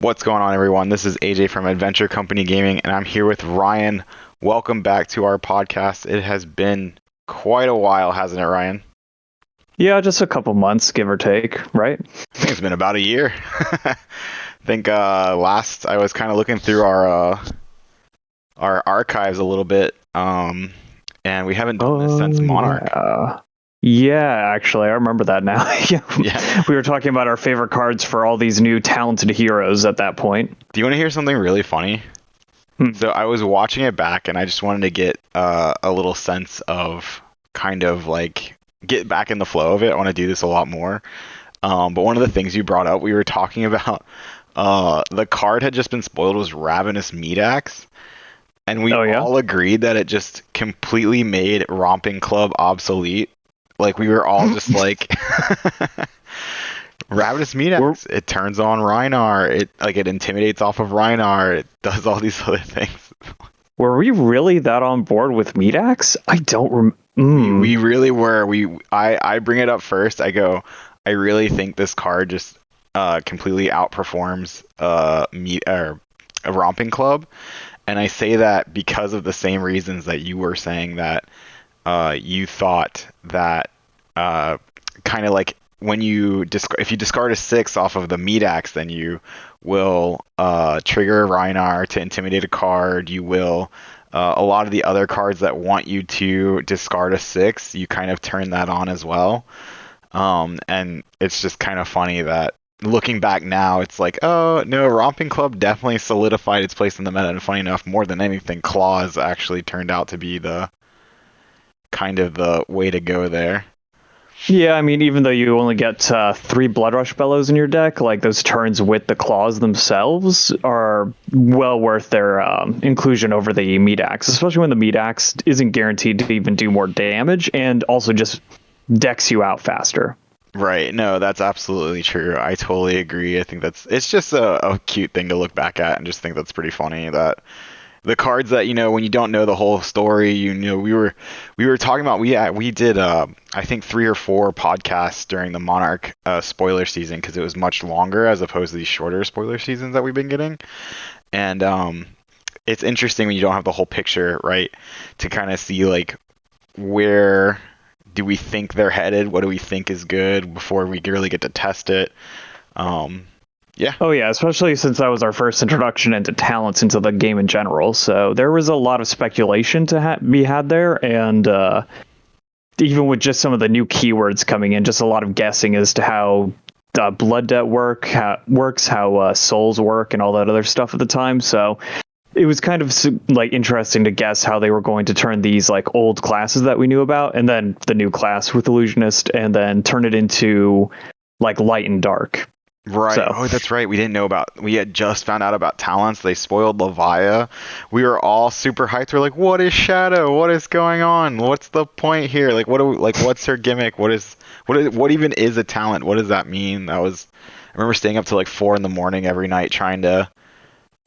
What's going on, everyone? This is AJ from Adventure Company Gaming, and I'm here with Ryan. Welcome back to our podcast. It has been quite a while, hasn't it, Ryan? Yeah, just a couple months, give or take, right? I think it's been about a year. I think last I was kind of looking through our archives a little bit, and we haven't done this since Monarch. Yeah, actually, I remember that now. Yeah. We were talking about our favorite cards for all these new talented heroes at that point. Do you want to hear something really funny? So I was watching it back, and I just wanted to get a little sense of kind of like get back in the flow of it. I want to do this a lot more. But one of the things you brought up, we were talking about the card had just been spoiled was Ravenous Meat Axe. And we all agreed that it just completely made Romping Club obsolete. Like, we were all just like, Ravenous Meat Axe, it turns on Rhinar, it intimidates off of Rhinar, it does all these other things. Were we really that on board with Meat Axe? I don't We really were. I bring it up first. I go, I really think this card just completely outperforms a Romping Club. And I say that because of the same reasons that you were saying that you thought that kind of like when if you discard a 6 off of the Meat Axe, then you will trigger Rhinar to intimidate a card. You will a lot of the other cards that want you to discard a 6, you kind of turn that on as well. And it's just kind of funny that looking back now, it's like, oh no, Romping Club definitely solidified its place in the meta. And funny enough, more than anything, Claws actually turned out to be the kind of the way to go there. Yeah, I mean, even though you only get 3 Blood Rush Bellows in your deck, like those turns with the claws themselves are well worth their inclusion over the Meat Axe, especially when the Meat Axe isn't guaranteed to even do more damage and also just decks you out faster. Right. No, that's absolutely true. I totally agree. I think it's just a cute thing to look back at and just think that's pretty funny that the cards that, when you don't know the whole story, we were talking about, we did, I think 3 or 4 podcasts during the Monarch spoiler season because it was much longer as opposed to these shorter spoiler seasons that we've been getting. And it's interesting when you don't have the whole picture, right? To kind of see like where do we think they're headed? What do we think is good before we really get to test it? Yeah. Oh, yeah, especially since that was our first introduction into talents into the game in general. So there was a lot of speculation to be had there. And even with just some of the new keywords coming in, just a lot of guessing as to how Blood Debt works, how souls work, and all that other stuff at the time. So it was kind of like interesting to guess how they were going to turn these like old classes that we knew about, and then the new class with Illusionist, and then turn it into like light and dark. Right. So. Oh, that's right. We had just found out about talents. They spoiled Levia. We were all super hyped. We're like, what is Shadow? What is going on? What's the point here? Like, what's her gimmick? What even is a talent? What does that mean? I remember staying up till like 4 a.m. every night trying to.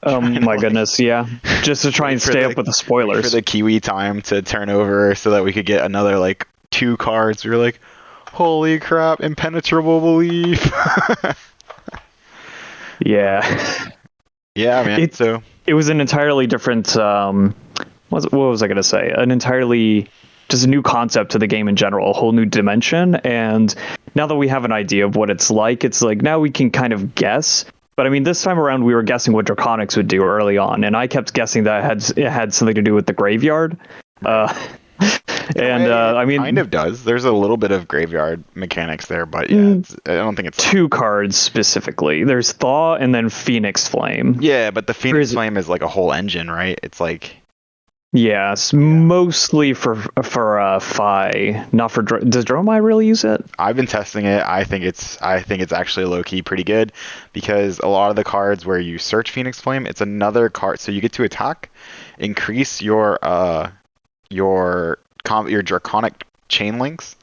Oh my goodness, yeah. Just to try and stay up with the spoilers. For the Kiwi time to turn over so that we could get another like 2 cards. We were like, holy crap, impenetrable belief. Yeah. Yeah, man. It was an entirely different what was I going to say? Just a new concept to the game in general, a whole new dimension. And now that we have an idea of what it's like now we can kind of guess. But I mean, this time around we were guessing what Draconics would do early on, and I kept guessing that it had something to do with the graveyard. I mean, kind of does. There's a little bit of graveyard mechanics there, but yeah, I don't think it's 2 cards specifically. There's Thaw and then Phoenix Flame. Yeah, but the Phoenix Flame is like a whole engine, right? It's like mostly for Fi, not for does Dromai really use it? I've been testing it. I think it's actually low key pretty good because a lot of the cards where you search Phoenix Flame, it's another card, so you get to attack, increase your draconic chain links,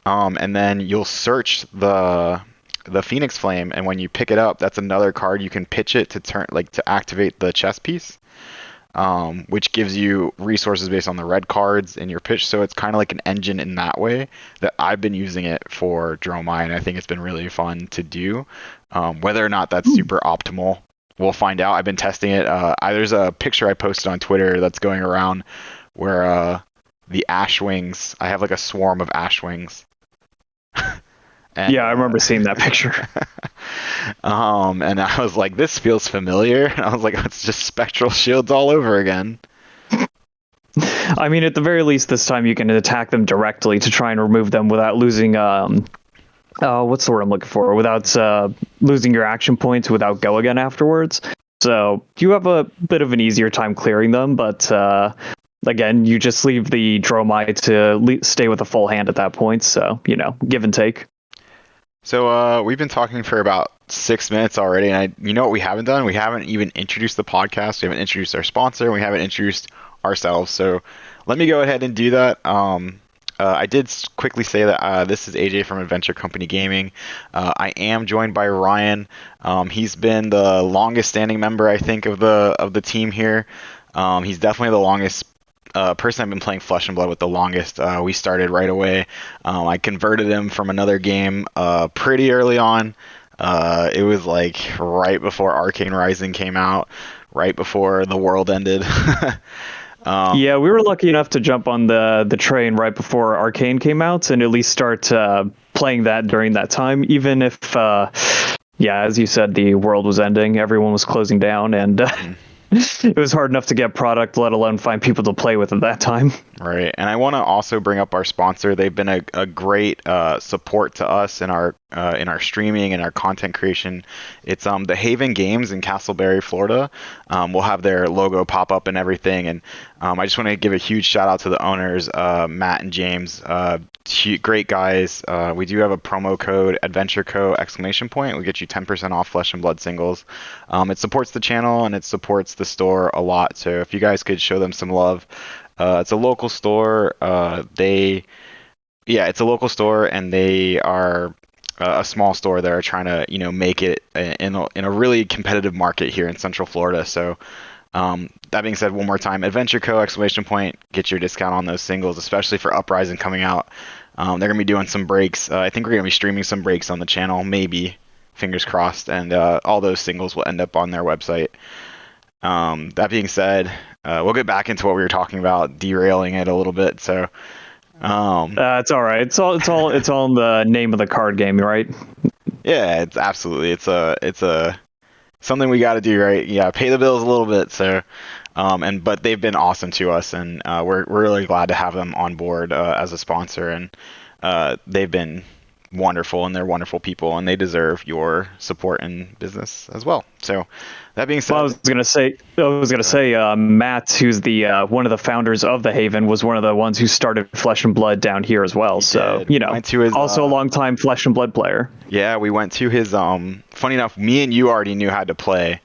and then you'll search the Phoenix Flame, and when you pick it up, that's another card you can pitch it to activate the chess piece, which gives you resources based on the red cards in your pitch. So it's kind of like an engine in that way that I've been using it for Dromai, and I think it's been really fun to do. Whether or not that's super optimal, we'll find out. I've been testing it. There's a picture I posted on Twitter that's going around where the Ashwings. I have like a swarm of Ashwings. And, Yeah, I remember seeing that picture. and I was like, this feels familiar. And I was like, it's just spectral shields all over again. I mean, at the very least, this time you can attack them directly to try and remove them without losing what's the word I'm looking for? Without losing your action points without go again afterwards. So you have a bit of an easier time clearing them, but again, you just leave the Dromite to stay with a full hand at that point. So, give and take. So we've been talking for about 6 minutes already, and you know what we haven't done? We haven't even introduced the podcast. We haven't introduced our sponsor. And we haven't introduced ourselves. So let me go ahead and do that. I did quickly say that this is AJ from Adventure Company Gaming. I am joined by Ryan. He's been the longest standing member, I think, of the team here. He's definitely the longest person I've been playing Flesh and Blood with the longest. We started right away. I converted him from another game pretty early on. It was like right before Arcane Rising came out, right before the world ended. Yeah, we were lucky enough to jump on the train right before Arcane came out and at least start playing that during that time, even if, as you said, the world was ending, everyone was closing down, and it was hard enough to get product, let alone find people to play with at that time. Right, and I want to also bring up our sponsor. They've been a great support to us in our streaming and our content creation. It's the Haven Games in Castleberry, Florida. We'll have their logo pop up and everything, and I just want to give a huge shout out to the owners, Matt and James. Great guys. We do have a promo code AdventureCo ! We get you 10% off Flesh and Blood singles. It supports the channel and it supports the store a lot. So if you guys could show them some love. It's a local store. It's a local store, and they are a small store that are trying to, make it in a really competitive market here in Central Florida. So, that being said, one more time, Adventure Co! ! Get your discount on those singles, especially for Uprising coming out. They're gonna be doing some breaks. I think we're gonna be streaming some breaks on the channel, maybe. Fingers crossed, and all those singles will end up on their website. That being said, we'll get back into what we were talking about, derailing it a little bit. So, it's all right. It's all in the name of the card game, right? Yeah, it's absolutely. It's a something we got to do, right? Yeah, pay the bills a little bit. So, but they've been awesome to us, and we're really glad to have them on board as a sponsor, and they've been wonderful, and they're wonderful people, and they deserve your support in business as well. So that being said, I was gonna say Matt, who's the one of the founders of the Haven, was one of the ones who started Flesh and Blood down here as well. So also a long-time Flesh and Blood player. Yeah, we went to his funny enough, me and you already knew how to play.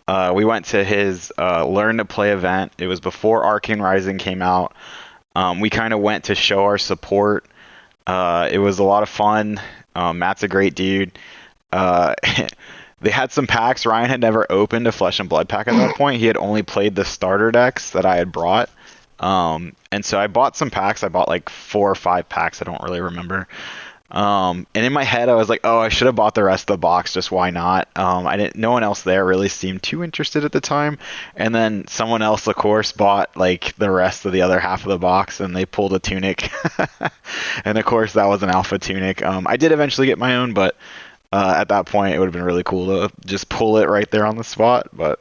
We went to his learn to play event. It was before Arcane Rising came out. We kind of went to show our support. It was a lot of fun. Matt's a great dude. They had some packs. Ryan had never opened a Flesh and Blood pack at that point. He had only played the starter decks that I had brought. And so I bought some packs. I bought like 4 or 5 packs. I don't really remember. And in my head, I was like, oh, I should have bought the rest of the box. Just why not? No one else there really seemed too interested at the time. And then someone else, of course, bought like the rest of the other half of the box, and they pulled a tunic. And of course, that was an alpha tunic. I did eventually get my own, but at that point, it would have been really cool to just pull it right there on the spot. But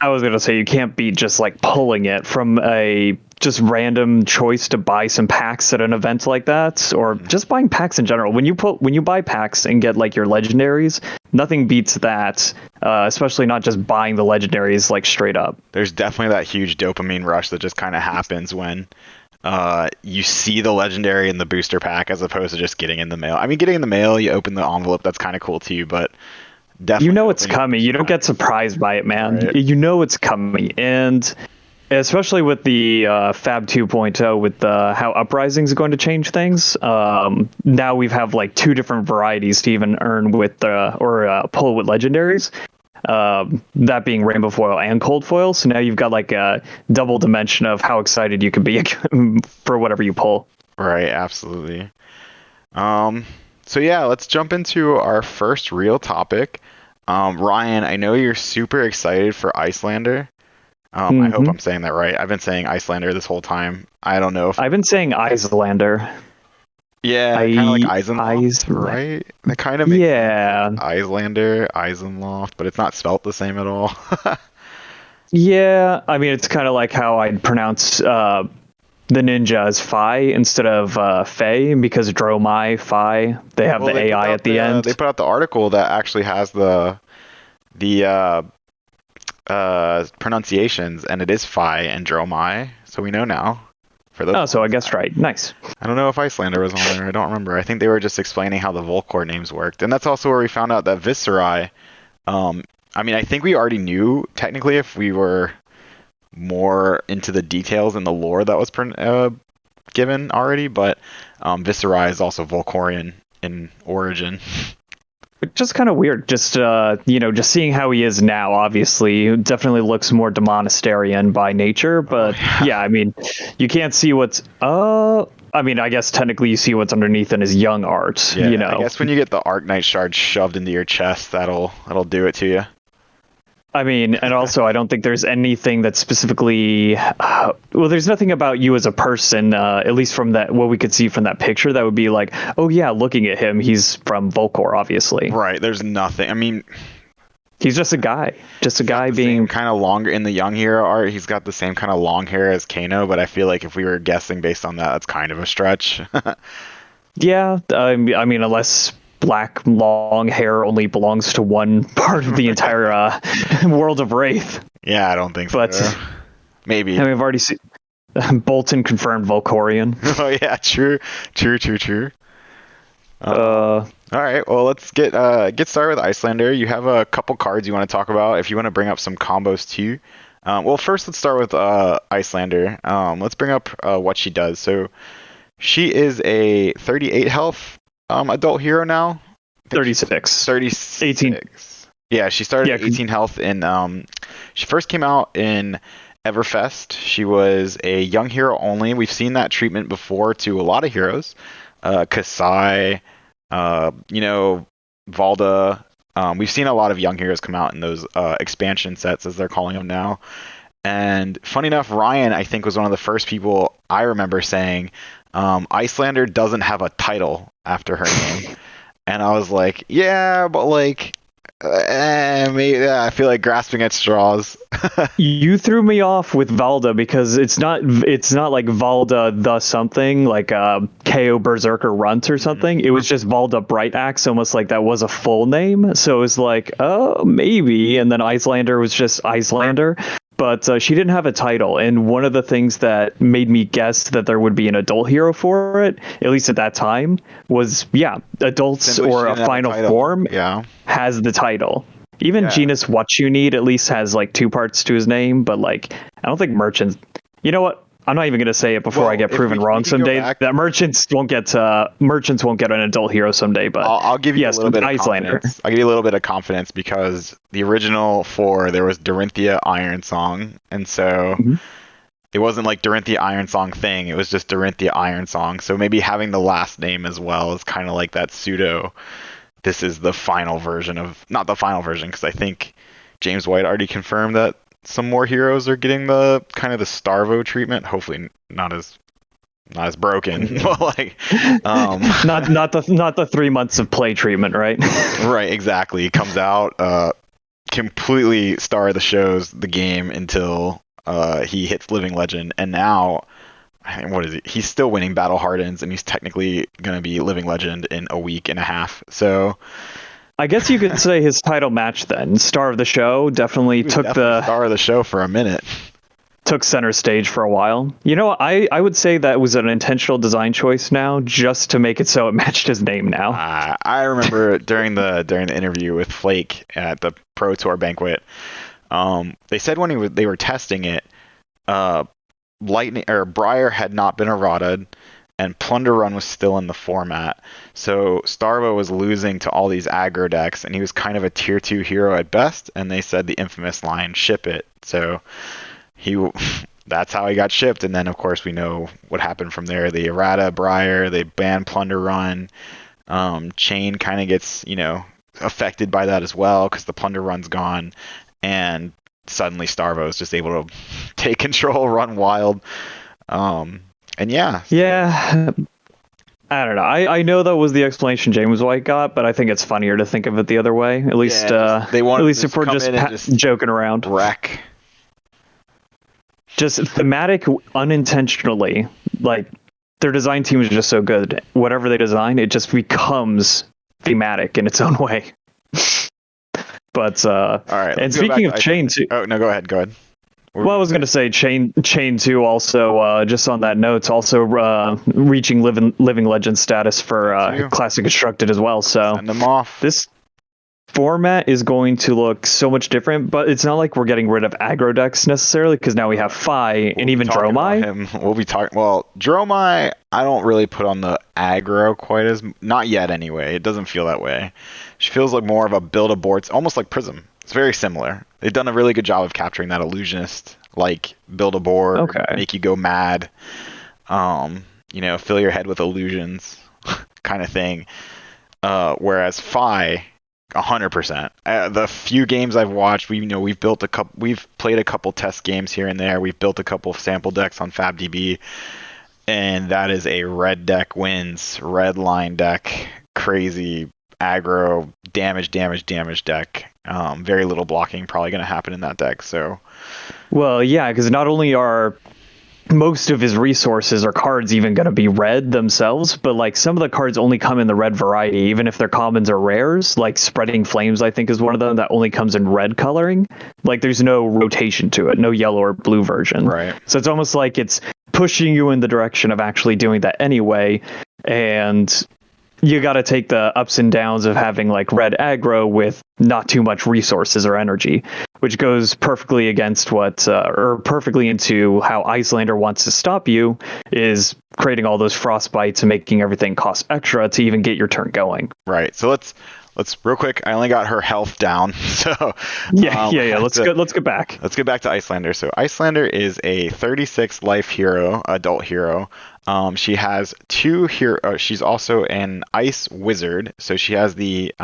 I was gonna say you can't beat just like pulling it from a just random choice to buy some packs at an event like that, or just buying packs in general. When you buy packs and get like your legendaries, nothing beats that. Especially not just buying the legendaries like straight up. There's definitely that huge dopamine rush that just kind of happens when you see the legendary in the booster pack as opposed to just getting in the mail. I mean, getting in the mail, you open the envelope, that's kind of cool too, but definitely it's coming. You don't get surprised by it, man. Right. It's coming, and especially with the Fab 2.0, with how Uprising is going to change things. Now we have like 2 different varieties to even earn with pull with legendaries. That being rainbow foil and cold foil. So now you've got like a double dimension of how excited you can be for whatever you pull. Right, absolutely. So yeah, let's jump into our first real topic. Ryan, I know you're super excited for Icelander. I hope Hmm. I'm saying that right. I've been saying Icelander this whole time. I don't know if I've been saying Icelander. yeah, kind of like Eisenloft, Icelander. right? That kind of makes sense, like Yeah. Icelander, Eisenloft, but it's not spelt the same at all. Yeah. I mean, it's kind of like how I'd pronounce the ninja as Phi instead of Fei because Dromai, Phi, they have Well, the AI at the they end. put out the article that actually has the pronunciations, and it is Phi and Dromai, so we know now. For those Oh, so I ones, guessed right. Nice. I don't know if Icelander was on there. I don't remember. I think they were just explaining how the Volcor names worked, and that's also where we found out that Viscerai. Um, I mean, I think we already knew technically if we were more into the details and the lore that was given already, but Viscerai is also Volcorian in origin. Just kind of weird. Just just seeing how he is now. Obviously, he definitely looks more demonistarian by nature. Oh But yeah. yeah, I mean, you can't see what's. I mean, I guess technically you see what's underneath in his young art. You Yeah, I know, guess when you get the Arknight shard shoved into your chest, that'll do it to you. I mean, and also I don't think there's anything that specifically. Well, there's nothing about you as a person, at least from that what we could see from that picture, that would be like, oh yeah, looking at him, he's from Volcor, obviously. Right, there's nothing. I mean, He's just a he's got guy the same being. kind of longer in the young hero art. He's got the same kind of long hair as Kano, but I feel like if we were guessing based on that, that's kind of a stretch. Yeah, I mean, unless black long hair only belongs to one part of the entire world of Wraith. Yeah, I don't think But so. Maybe. I mean, I've already seen Bolton confirmed Volcorian. Oh yeah, true, true, true, true. Uh, All right, well let's get started with Icelander. You have a couple cards you want to talk about. If you want to bring up some combos too. Well, first let's start with Icelander. Let's bring up what she does. So she is a 38 health adult hero now. I think 36, 36. 18. Yeah, she started Yeah, at 18 health in she first came out in Everfest. She was a young hero only. We've seen that treatment before to a lot of heroes. Kasai, Valda. We've seen a lot of young heroes come out in those expansion sets, as they're calling them now. And funny enough, Ryan, I think, was one of the first people I remember saying, Icelander doesn't have a title after her name. And I was like, yeah, but like, maybe, yeah, I feel like grasping at straws. you threw me off with Valda because it's not like Valda the something like KO Berserker Runt or something. It was just Valda Bright Axe, almost like that was a full name. So it was like, oh, maybe. And then Icelander was just Icelander. But she didn't have a title, and one of the things that made me guess that there would be an adult hero for it, at least at that time, was adults Simply, she or a didn't have a final title. form Yeah. has the title. Even Yeah. Genus What You Need at least has like two parts to his name, but like I don't think merchants. You know what? I'm not even gonna say it before Well, I get if proven we wrong can go someday. back, That merchants won't get an adult hero someday. But I'll give you a yes, little bit of Icelander. confidence. I'll give you a little bit of confidence because the original four, there was Dorinthia Iron Song, and so Mhm. it wasn't like Dorinthia Iron Song thing. It was just Dorinthia Iron Song. So maybe having the last name as well is kind of like that pseudo. This is the final version of, not the final version, because I think James White already confirmed that some more heroes are getting the kind of the Starvo treatment. Hopefully not as broken, but like, Not the 3 months of play treatment, right? right, exactly. Comes out, completely star of the shows the game until he hits Living Legend, and now what is he? He's still winning Battle Hardens, and he's technically gonna be Living Legend in a week and a half. So I guess you could say his title match then. Star of the show definitely he was took definitely the star of the show for a minute. took center stage for a while. You know, I would say that was an intentional design choice now, just to make it so it matched his name now. I remember during the interview with Flake at the Pro Tour banquet, they said when they were testing it, Lightning or Briar had not been errated, and Plunder Run was still in the format. So Starvo was losing to all these aggro decks, and he was kind of a tier 2 hero at best. And they said the infamous line, "Ship it." So that's how he got shipped. And then of course we know what happened from there. The errata Briar, they banned Plunder Run. Chain kind of gets affected by that as well because the plunder run's gone, and suddenly Starvo is just able to take control, run wild. And yeah. Yeah. I don't know. I know that was the explanation James White got, but I think it's funnier to think of it the other way. At least, They wanted at least to if we're come just, in and just joking around. wreck. Just thematic unintentionally. Like, their design team is just so good. Whatever they design, it just becomes thematic in its own way. But all right. And speaking of Chain 2, oh no, go ahead. Well, I was going to say Chain 2 also, just on that note, it's also reaching living legend status for Classic Constructed as well. So send them off. This format is going to look so much different, but it's not like we're getting rid of aggro decks necessarily, because now we have Phi and even Dromai. We'll be talking. Well, Dromai, I don't really put on the aggro quite as, not yet anyway. It doesn't feel that way. She feels like more of a build a board. It's almost like Prism. It's very similar. They've done a really good job of capturing that illusionist, like build a board, make you go mad, fill your head with illusions, kind of thing. Whereas Phi, 100%. The few games I've watched, we've played a couple test games here and there. We've built a couple sample decks on FabDB, and that is a red deck wins, red line deck, crazy aggro, damage deck. Very little blocking probably going to happen in that deck. So, well, yeah, because not only are most of his resources or cards even going to be red themselves, but like some of the cards only come in the red variety, even if they're commons or rares. Like Spreading Flames, I think, is one of them that only comes in red coloring. Like there's no rotation to it, no yellow or blue version. Right. So it's almost like it's pushing you in the direction of actually doing that anyway. And you got to take the ups and downs of having like red aggro with not too much resources or energy, which goes perfectly against or perfectly into how Icelander wants to stop you, is creating all those frostbites and making everything cost extra to even get your turn going. Right. So let's real quick. I only got her health down, so yeah. Let's get back. Let's get back to Icelander. So Icelander is a 36 life hero, adult hero. She has 2 hero. She's also an ice wizard, so she has the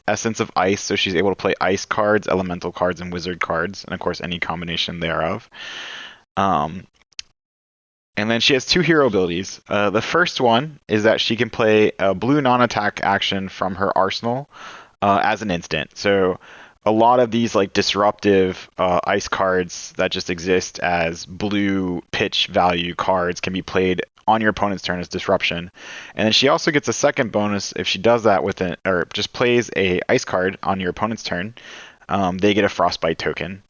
essence of ice, so she's able to play ice cards, elemental cards, and wizard cards, and of course any combination thereof. And then she has 2 hero abilities. The first one is that she can play a blue non-attack action from her arsenal as an instant. So a lot of these like disruptive ice cards that just exist as blue pitch value cards can be played on your opponent's turn as disruption. And then she also gets a second bonus if she does that or just plays a ice card on your opponent's turn. They get a frostbite token.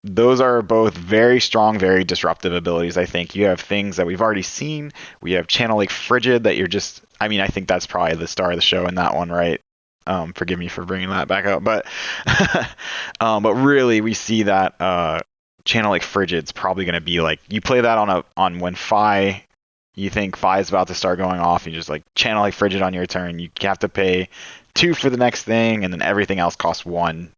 Those are both very strong, very disruptive abilities, I think. You have things that we've already seen. We have Channel Lake Frigid that you're just... I mean, I think that's probably the star of the show in that one, right? Forgive me for bringing that back up. But really, we see that Channel Lake Frigid's probably going to be like... You play that on when Phi... You think Phi is about to start going off. You just like Channel Lake Frigid on your turn. You have to pay 2 for the next thing, and then everything else costs 1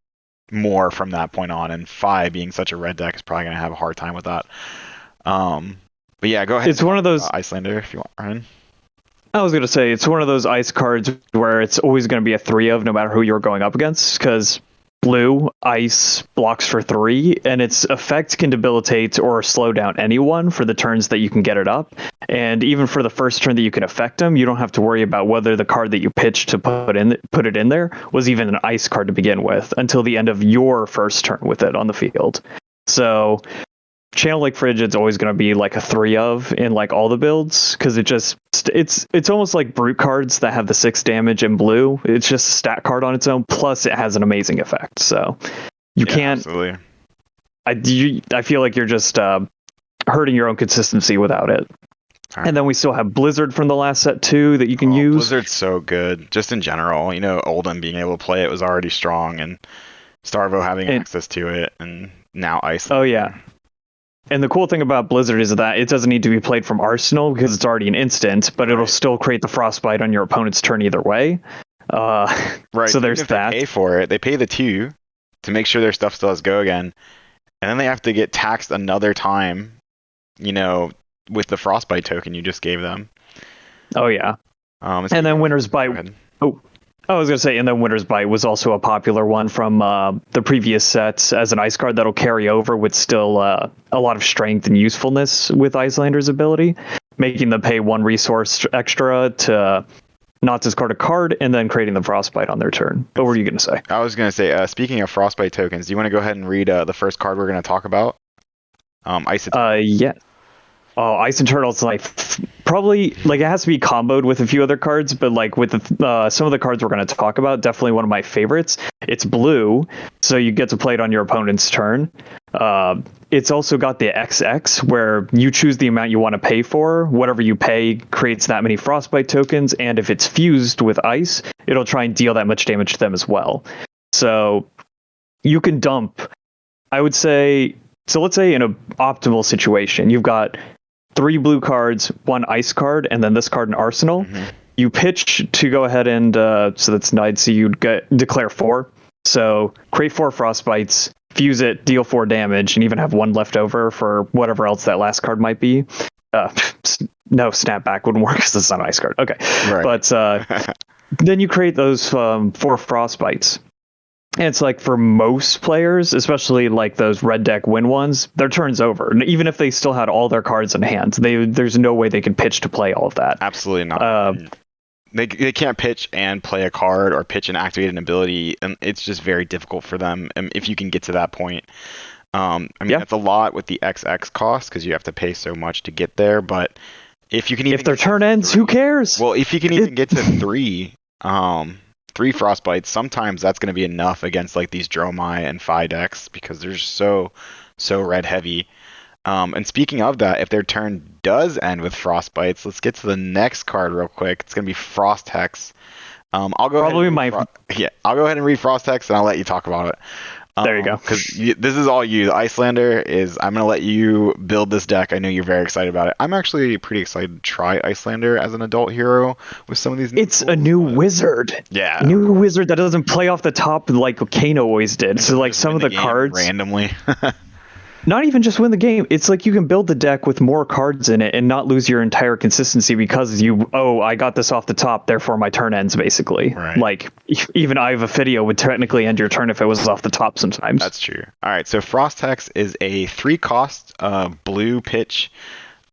more from that point on, and Phi being such a red deck is probably going to have a hard time with that. But yeah, go ahead. It's one of those Icelander if you want, Ryan. I was going to say it's one of those ice cards where it's always going to be a 3 of no matter who you're going up against, because blue ice blocks for 3, and its effect can debilitate or slow down anyone for the turns that you can get it up. And even for the first turn that you can affect them, you don't have to worry about whether the card that you pitched to put it in there was even an ice card to begin with until the end of your first turn with it on the field. So Channel Lake Frigid's always going to be like a 3 of in like all the builds, because it's almost like brute cards that have the 6 damage in blue. It's just a stat card on its own, plus it has an amazing effect. So you can't. Absolutely. I feel like you're just hurting your own consistency without it. Right. And then we still have Blizzard from the last set too that you can use. Blizzard's so good, just in general. Oldham being able to play it was already strong, and Starvo having access to it, and now Icelander. Oh yeah. And the cool thing about Blizzard is that it doesn't need to be played from Arsenal because it's already an instant, but it'll still create the frostbite on your opponent's turn either way. Right. So there's that. They pay for it. They pay the 2 to make sure their stuff still has go again, and then they have to get taxed another time. With the frostbite token you just gave them. Oh yeah. And then Winter's Bite. Oh, I was gonna say, and then Winter's Bite was also a popular one from the previous sets as an ice card that'll carry over with still a lot of strength and usefulness with Icelander's ability, making them pay 1 resource extra to not discard a card, and then creating the Frostbite on their turn. What were you gonna say? I was going to say, speaking of Frostbite tokens, do you want to go ahead and read the first card we're going to talk about? Ice. Yeah. Oh, Ice Eternal's like probably like it has to be comboed with a few other cards, but like with some of the cards we're going to talk about, definitely one of my favorites. It's blue, so you get to play it on your opponent's turn. It's also got the XX, where you choose the amount you want to pay for. Whatever you pay creates that many Frostbite tokens, and if it's fused with ice, it'll try and deal that much damage to them as well. So you can dump, I would say. So let's say in an optimal situation, you've got 3 blue cards, 1 ice card, and then this card in arsenal. Mm-hmm. You pitch to go ahead and so that's 9. So you'd declare 4. So create 4 Frostbites, fuse it, deal 4 damage, and even have 1 left over for whatever else that last card might be. No, snapback wouldn't work because it's not an ice card. Okay, right. But then you create those 4 Frostbites. And it's like for most players, especially like those red deck win ones, their turn's over. And even if they still had all their cards in hand, there's no way they could pitch to play all of that. Absolutely not. They can't pitch and play a card or pitch and activate an ability, and it's just very difficult for them if you can get to that point. That's a lot with the XX cost because you have to pay so much to get there. But if you can, even if their turn ends, who cares? Well, if you can even get to 3 Frostbites, sometimes that's going to be enough against like these Dromai and Phi decks because they're so red heavy. And speaking of that, if their turn does end with Frostbites, let's get to the next card real quick. It's going to be Frostex. I'll go ahead and read Frostex, and I'll let you talk about it. There you go. Because this is all you. The Icelander I'm going to let you build this deck. I know you're very excited about it. I'm actually pretty excited to try Icelander as an adult hero with some of these. It's a new wizard. Yeah. A new wizard that doesn't play off the top like Kano always did. So like some of the cards randomly. Not even just win the game. It's like you can build the deck with more cards in it and not lose your entire consistency because I got this off the top, therefore my turn ends, basically. Right. Like, even I have a video would technically end your turn if it was off the top sometimes. That's true. All right, so Frostex is a 3-cost blue pitch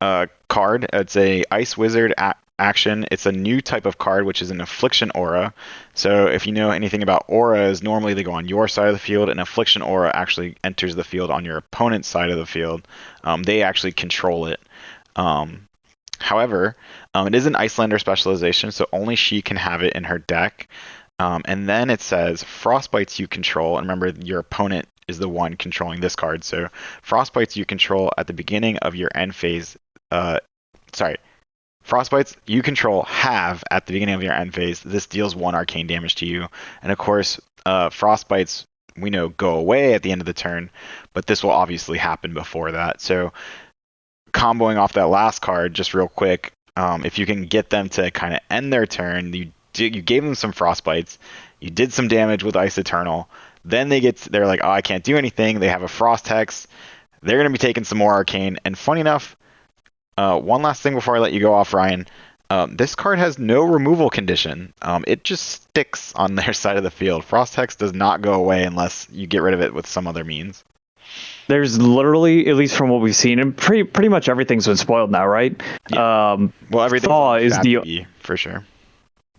card. It's a Ice Wizard action. It's a new type of card, which is an Affliction Aura. So if you know anything about auras, normally they go on your side of the field, and Affliction Aura actually enters the field on your opponent's side of the field. They actually control it. However, it is an Icelander specialization, so only she can have it in her deck. And then it says Frostbites you control, and remember your opponent is the one controlling this card. So Frostbites you control at the beginning of your end phase. Frostbites you control have at the beginning of your end phase. This deals 1 arcane damage to you. And of course, Frostbites, we know, go away at the end of the turn, but this will obviously happen before that. So comboing off that last card, just real quick, if you can get them to kind of end their turn, you gave them some Frostbites, you did some damage with Ice Eternal, then they're like, oh, I can't do anything. They have a Frostex. They're going to be taking some more arcane. And funny enough, one last thing before I let you go off, Ryan. This card has no removal condition. It just sticks on their side of the field. Frostex does not go away unless you get rid of it with some other means. There's literally, at least from what we've seen, and pretty much everything's been spoiled now, right? Yeah. Well, everything Thaw is for sure.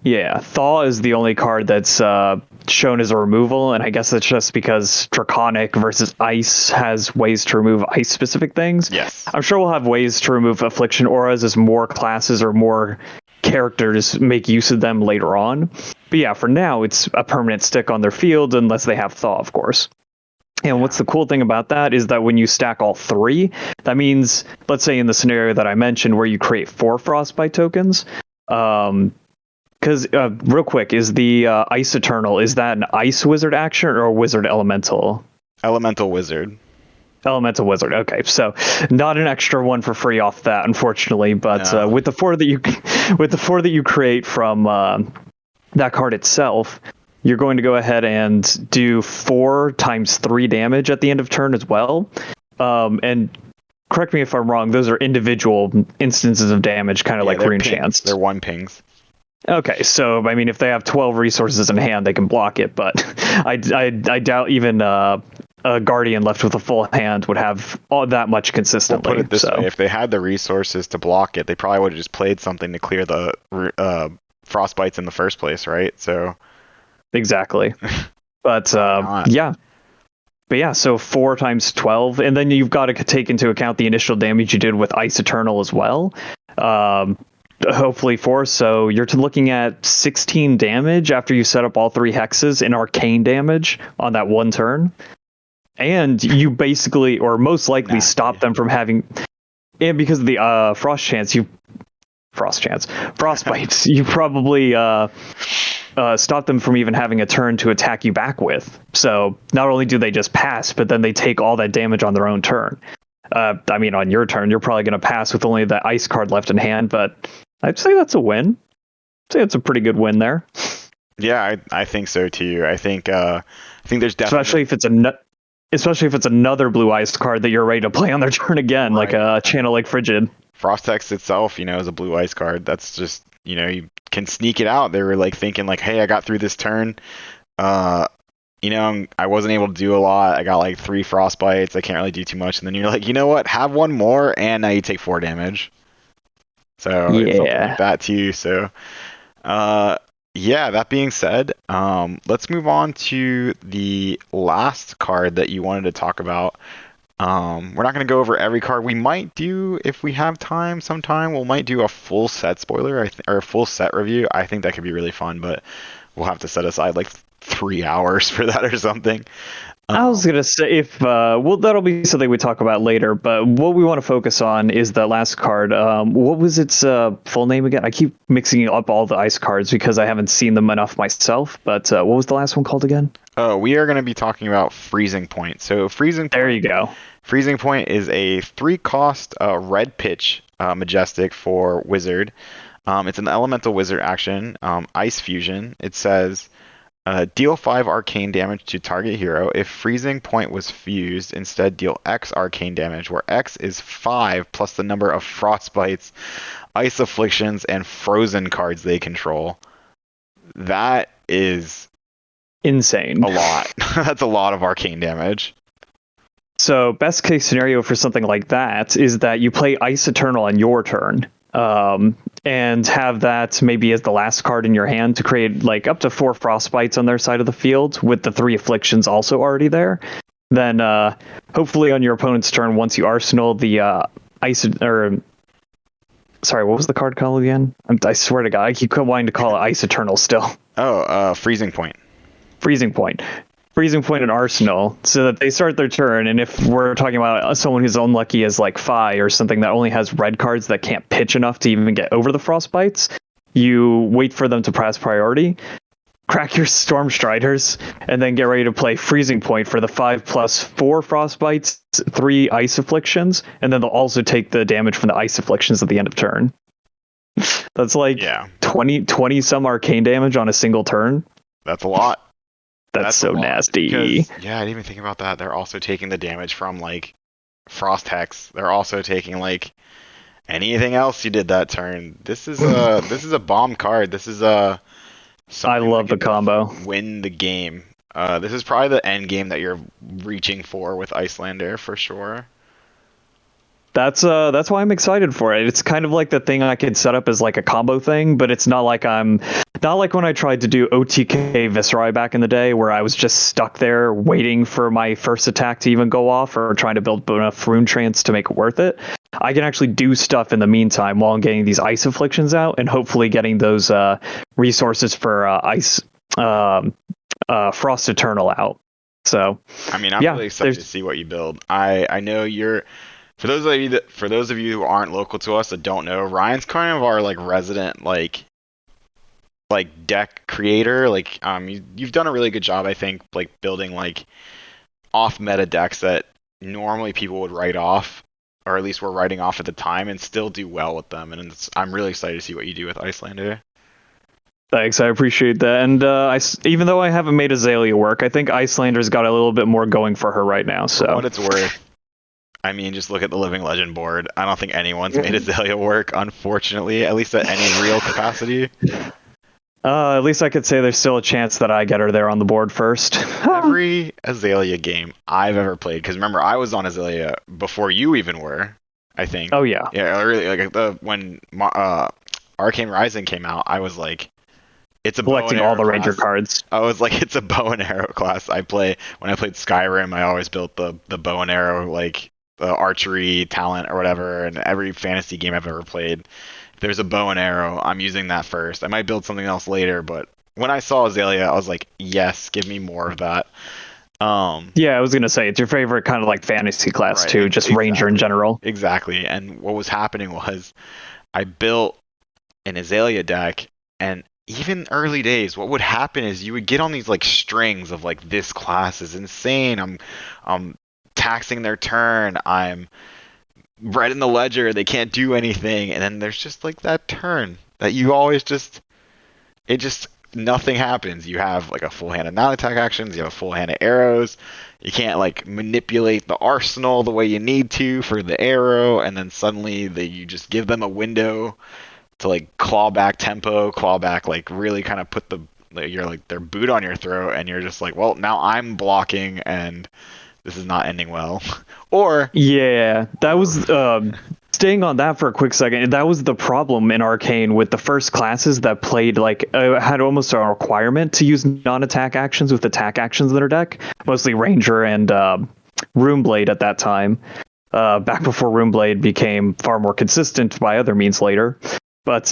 Yeah, Thaw is the only card that's shown as a removal, and I guess it's just because Draconic versus Ice has ways to remove Ice-specific things. Yes. I'm sure we'll have ways to remove Affliction Auras as more classes or more characters make use of them later on. But yeah, for now, it's a permanent stick on their field, unless they have Thaw, of course. And what's the cool thing about that is that when you stack all 3, that means, let's say in the scenario that I mentioned where you create 4 Frostbite tokens, because, real quick, is the Ice Eternal, is that an Ice Wizard action or a Wizard Elemental? Elemental Wizard. Elemental Wizard. Okay, so not an extra one for free off that, unfortunately. But no. With the 4 that you create from that card itself, you're going to go ahead and do 4 times 3 damage at the end of turn as well. And correct me if I'm wrong; those are individual instances of damage, kind of like Rune Chance. They're 1 pings. Okay, so I mean, if they have 12 resources in hand, they can block it. But I doubt even a guardian left with a full hand would have all that much We'll put consistently. it this So way: if they had the resources to block it, they probably would have just played something to clear the frostbites in the first place, right? So exactly. But why not? yeah. But yeah, so 4 times 12, and then you've got to take into account the initial damage you did with Ice Eternal as well. Um, Hopefully 4, so you're looking at 16 damage after you set up all 3 hexes in arcane damage on that one turn. And you basically, or most likely, Nasty. stop them from having, and because of the frostbites, you probably stop them from even having a turn to attack you back with. So not only do they just pass, but then they take all that damage on their own turn. I mean, on your turn, you're probably going to pass with only the ice card left in hand, but I'd say that's a win. I'd say it's a pretty good win there. Yeah, I think so too. I think there's definitely, especially if it's another blue ice card that you're ready to play on their turn again, right. like a Channel Lake Frigid. Frostex itself, is a blue ice card. That's just, you can sneak it out. They were like thinking like, hey, I got through this turn. I wasn't able to do a lot. I got like 3 frostbites. I can't really do too much. And then you're like, you know what? Have one more, and now you take 4 damage. So it's something like that too. So, yeah. That being said, let's move on to the last card that you wanted to talk about. We're not going to go over every card. We might do, if we have time sometime, we might do a full set spoiler or a full set review. I think that could be really fun, but we'll have to set aside like 3 hours for that or something. I was gonna say that'll be something we talk about later. But what we want to focus on is the last card. What was its full name again? I keep mixing up all the ice cards because I haven't seen them enough myself. But what was the last one called again? Oh, we are going to be talking about Freezing Point. So There you go. Freezing Point is a 3-cost red pitch majestic for wizard. It's an elemental wizard action, Ice Fusion. It says, deal 5 arcane damage to target hero. If Freezing Point was fused, instead deal X arcane damage, where X is 5 plus the number of frostbites, ice afflictions, and frozen cards they control. That is insane. A lot. That's a lot of arcane damage. So best case scenario for something like that is that you play Ice Eternal on your turn. And have that maybe as the last card in your hand to create like up to 4 frostbites on their side of the field with the 3 afflictions also already there. Then hopefully on your opponent's turn, once you arsenal the sorry, what was the card called again? I swear to God, I keep wanting to call it Ice Eternal still. Freezing Point. Freezing Point and Arsenal, so that they start their turn, and if we're talking about someone who's unlucky as like Fi or something that only has red cards that can't pitch enough to even get over the frostbites, you wait for them to pass priority, crack your Storm Striders, and then get ready to play Freezing Point for the 5 plus 4 frostbites, 3 ice afflictions, and then they'll also take the damage from the ice afflictions at the end of turn. That's like 20 some arcane damage on a single turn. That's a lot. That's so nasty. Because, I didn't even think about that. They're also taking the damage from like Frost Hex. They're also taking like anything else you did that turn. This is a bomb card. This is I love the combo. Win the game. This is probably the end game that you're reaching for with Icelander for sure. That's why I'm excited for it. It's kind of like the thing I could set up as like a combo thing, but it's not like when I tried to do OTK Viserai back in the day, where I was just stuck there waiting for my first attack to even go off, or trying to build enough rune trance to make it worth it. I can actually do stuff in the meantime while I'm getting these ice afflictions out, and hopefully getting those resources for Frost Eternal out. So I mean, I'm really excited to see what you build. I know you're. For those of you who aren't local to us that don't know, Ryan's kind of our like resident like deck creator. Like you've done a really good job, I think, like building like off meta decks that normally people would write off, or at least were writing off at the time, and still do well with them. And I'm really excited to see what you do with Icelander. Thanks, I appreciate that. And even though I haven't made Azalea work, I think Icelander's got a little bit more going for her right now. So for what it's worth. I mean, just look at the Living Legend board. I don't think anyone's made Azalea work, unfortunately, at least at any real capacity. At least I could say there's still a chance that I get her there on the board first. Every Azalea game I've ever played, because remember I was on Azalea before you even were, I think. Oh yeah. Yeah, really, like when Arcane Rising came out, I was like, it's a bow and Collecting arrow all the Ranger class. cards. I was like, it's a bow and arrow class. When I played Skyrim, I always built the bow and arrow, like the archery talent or whatever. And every fantasy game I've ever played, if there's a bow and arrow, I'm using that first. I might build something else later, but when I saw Azalea, I was like, yes, give me more of that. Yeah, I was gonna say it's your favorite kind of like fantasy class Right, too, just Ranger in general. Exactly. And what was happening was I built an Azalea deck, and even early days, what would happen is you would get on these like strings of like, this class is insane. I'm taxing their turn. I'm right in the ledger. They can't do anything. And then there's just like that turn that you always just nothing happens. You have like a full hand of non-attack actions. You have a full hand of arrows. You can't like manipulate the arsenal the way you need to for the arrow, and then suddenly you just give them a window to like claw back tempo, claw back, like really kind of put their boot on your throat, and you're just like, well, now I'm blocking and this is not ending well. Or Yeah, that was staying on that for a quick second. That was the problem in Arcane with the first classes that played like had almost a requirement to use non-attack actions with attack actions in their deck, mostly Ranger and Runeblade at that time. Back before Runeblade became far more consistent by other means later. But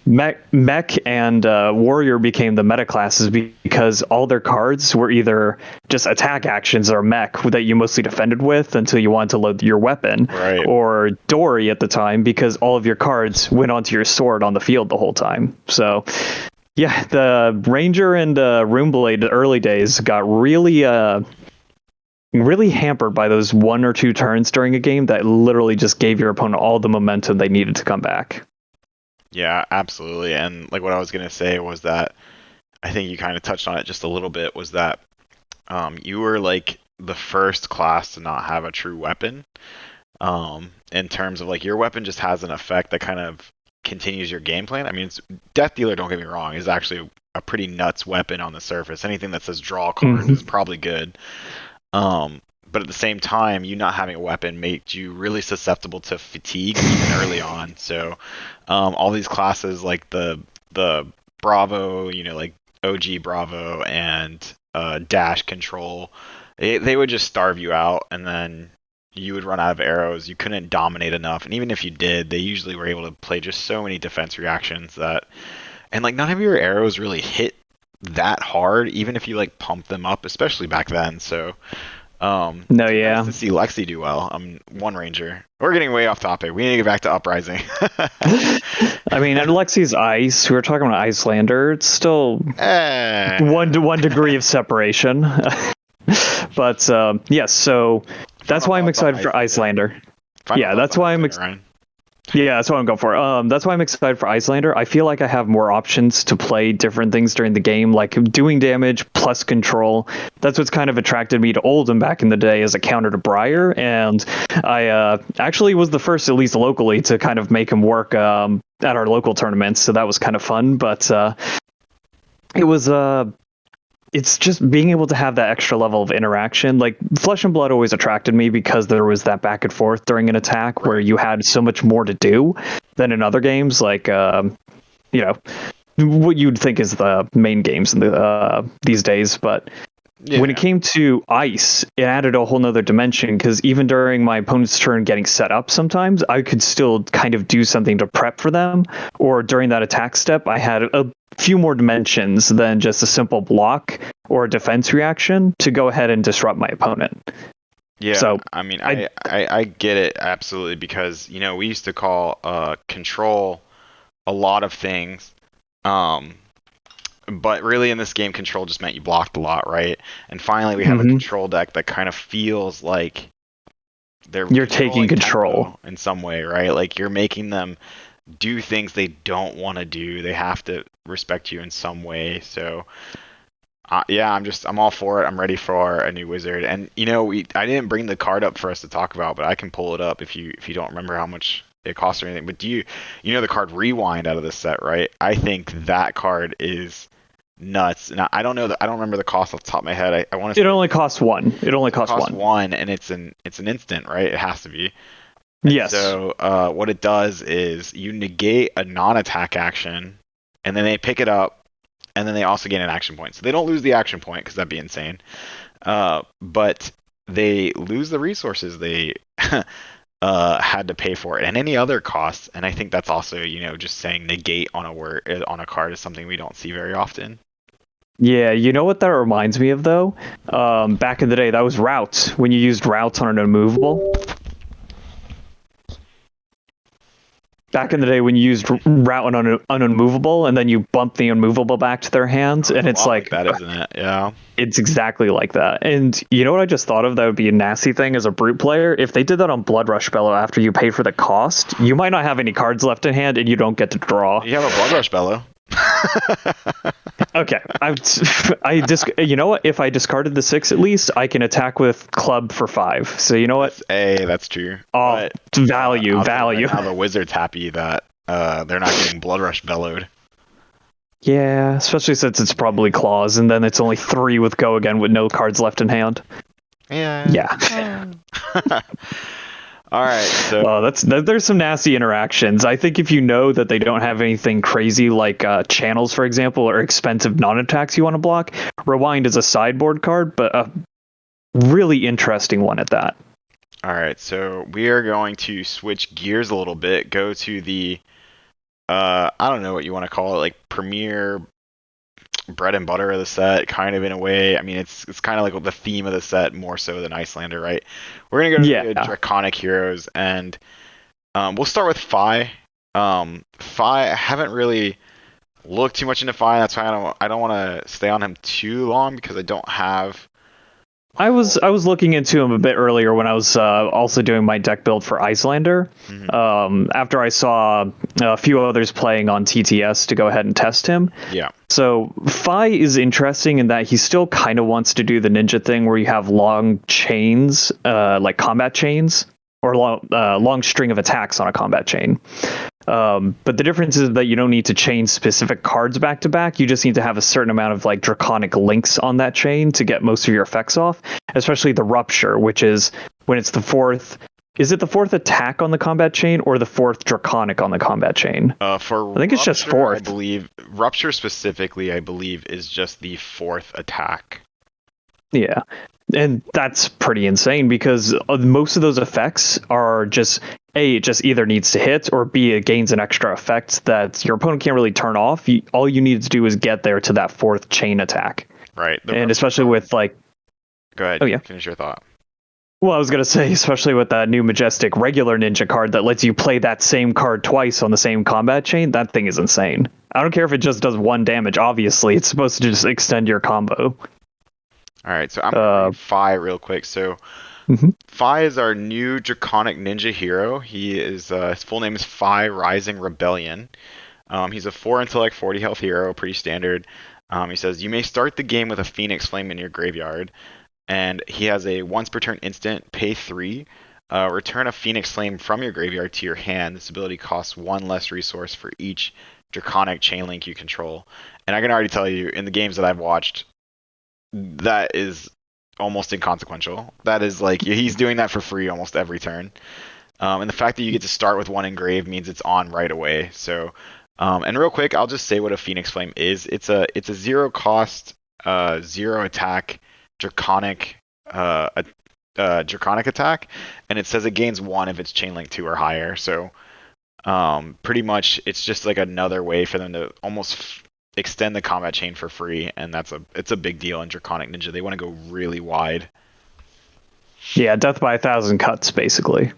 Mech and Warrior became the meta classes because all their cards were either just attack actions or Mech that you mostly defended with until you wanted to load your weapon, right. or Dory at the time because all of your cards went onto your sword on the field the whole time. So yeah, the Ranger and Runeblade early days got really hampered by those one or two turns during a game that literally just gave your opponent all the momentum they needed to come back. Yeah, absolutely. And like what I was going to say was that I think you kind of touched on it just a little bit, was that you were like the first class to not have a true weapon. In terms of like, your weapon just has an effect that kind of continues your game plan. I mean, Death Dealer, don't get me wrong, is actually a pretty nuts weapon on the surface. Anything that says draw cards is probably good. But at the same time, you not having a weapon made you really susceptible to fatigue even early on. So all these classes like the Bravo, like OG Bravo and Dash Control, they would just starve you out, and then you would run out of arrows. You couldn't dominate enough, and even if you did, they usually were able to play just so many defense reactions and like none of your arrows really hit that hard, even if you like pump them up, especially back then. So nice to see Lexi do well. One Ranger. We're getting way off topic. We need to get back to Uprising. I mean, at Lexi's Ice, we were talking about Icelander. It's still one degree of separation. But yes, so that's why I'm excited for Icelander. Yeah, that's why I'm excited. Yeah, that's what I'm going for. That's why I'm excited for Icelander. I feel like I have more options to play different things during the game, like doing damage plus control. That's what's kind of attracted me to Oldham back in the day as a counter to Briar, and I actually was the first, at least locally, to kind of make him work at our local tournaments, so that was kind of fun. But it was it's just being able to have that extra level of interaction. Like Flesh and Blood always attracted me because there was that back and forth during an attack where you had so much more to do than in other games, like what you'd think is the main games in these days. But when it came to Ice, it added a whole nother dimension, because even during my opponent's turn getting set up, sometimes I could still kind of do something to prep for them, or during that attack step I had a few more dimensions than just a simple block or a defense reaction to go ahead and disrupt my opponent. Yeah, so I mean, I get it absolutely, because we used to call control a lot of things, but really in this game, control just meant you blocked a lot, right? And finally we have a control deck that kind of feels like you're taking control in some way, right? Like you're making them do things they don't want to do. They have to respect you in some way. So I'm all for it. I'm ready for a new wizard. And I didn't bring the card up for us to talk about, but I can pull it up if you don't remember how much it costs or anything. But you know the card Rewind out of this set, right? I think that card is nuts. Now I don't know I don't remember the cost off the top of my head. I want to. It only costs one. It only costs costs one. one, and it's an instant, right? It has to be. Yes. So what it does is you negate a non-attack action, and then they pick it up, and then they also gain an action point. So they don't lose the action point because that'd be insane. But they lose the resources they had to pay for it, and any other costs. And I think that's also, just saying negate on a card is something we don't see very often. Yeah, you know what that reminds me of though? Back in the day, that was routes. When you used routes on an unmovable. Back in the day when you used route on an unmovable, and then you bump the unmovable back to their hands, and it's like that, isn't it? Yeah. It's exactly like that. And you know what I just thought of that would be a nasty thing as a brute player? If they did that on Blood Rush Bellow after you pay for the cost, you might not have any cards left in hand and you don't get to draw. You have a Blood Rush Bellow. Okay, you know what? If I discarded the 6 at least, I can attack with club for 5. So you know what? That's true. Oh, but, value. Now the Wizard's happy that they're not getting Blood Rush Bellowed. Yeah, especially since it's probably claws, and then it's only 3 with go again with no cards left in hand. Yeah. All right, so there's some nasty interactions. I think if you know that they don't have anything crazy like channels, for example, or expensive non-attacks you want to block, Rewind is a sideboard card, but a really interesting one at that. All right, so we are going to switch gears a little bit, go to the, I don't know what you want to call it, like premier bread and butter of the set, kind of in a way. I mean, it's kind of like the theme of the set more so than Icelander, right? We're gonna go to the Draconic heroes, and we'll start with Fi. Fi, I haven't really looked too much into Fi. That's why I don't want to stay on him too long because I don't have. I was looking into him a bit earlier when I was also doing my deck build for Icelander. Mm-hmm. After I saw a few others playing on TTS to go ahead and test him. Yeah. So Fi is interesting in that he still kind of wants to do the ninja thing where you have long chains, like combat chains, or long string of attacks on a combat chain. But the difference is that you don't need to chain specific cards back to back. You just need to have a certain amount of like draconic links on that chain to get most of your effects off, especially the rupture, which is when it's the 4th. Is it the 4th attack on the combat chain or the 4th draconic on the combat chain? I think Rupture, it's just 4th. I believe Rupture specifically, I believe, is just the 4th attack. Yeah. And that's pretty insane because most of those effects are just A, it just either needs to hit, or B, it gains an extra effect that your opponent can't really turn off. All you need to do is get there to that 4th chain attack. Right. And especially with like... Go ahead. Oh, yeah. Finish your thought. Well, I was going to say, especially with that new Majestic regular ninja card that lets you play that same card twice on the same combat chain, that thing is insane. I don't care if it just does 1 damage, obviously. It's supposed to just extend your combo. All right, so I'm going to read Fi real quick. So Fi is our new Draconic Ninja hero. He is his full name is Fi Rising Rebellion. He's a 4 intellect, 40 health hero, pretty standard. He says, you may start the game with a Phoenix Flame in your graveyard. And he has a once per turn instant, pay 3. Return a Phoenix Flame from your graveyard to your hand. This ability costs 1 less resource for each Draconic chain link you control. And I can already tell you, in the games that I've watched, that is almost inconsequential. That is like, he's doing that for free almost every turn. And the fact that you get to start with 1 engraved means it's on right away. So, and real quick, I'll just say what a Phoenix Flame is. It's a 0 cost, 0 attack, draconic attack, and it says it gains 1 if it's chain link 2 or higher. So, pretty much it's just like another way for them to almost extend the combat chain for free, and it's a big deal in Draconic Ninja. They want to go really wide. Yeah, death by 1,000 cuts, basically.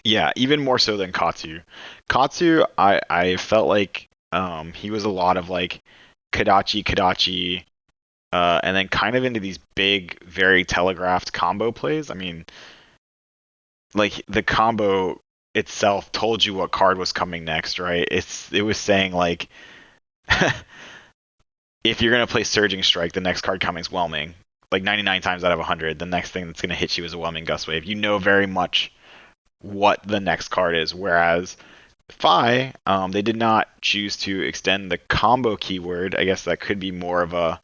Yeah, even more so than Katsu. Katsu, I felt like he was a lot of like Kadachi, and then kind of into these big, very telegraphed combo plays. I mean, like the combo itself told you what card was coming next, right? It was saying like, if you're gonna play Surging Strike, the next card coming is Whelming. Like 99 times out of 100, the next thing that's gonna hit you is a Whelming Gust Wave. You know very much what the next card is. Whereas Fi, they did not choose to extend the combo keyword. I guess that could be more of a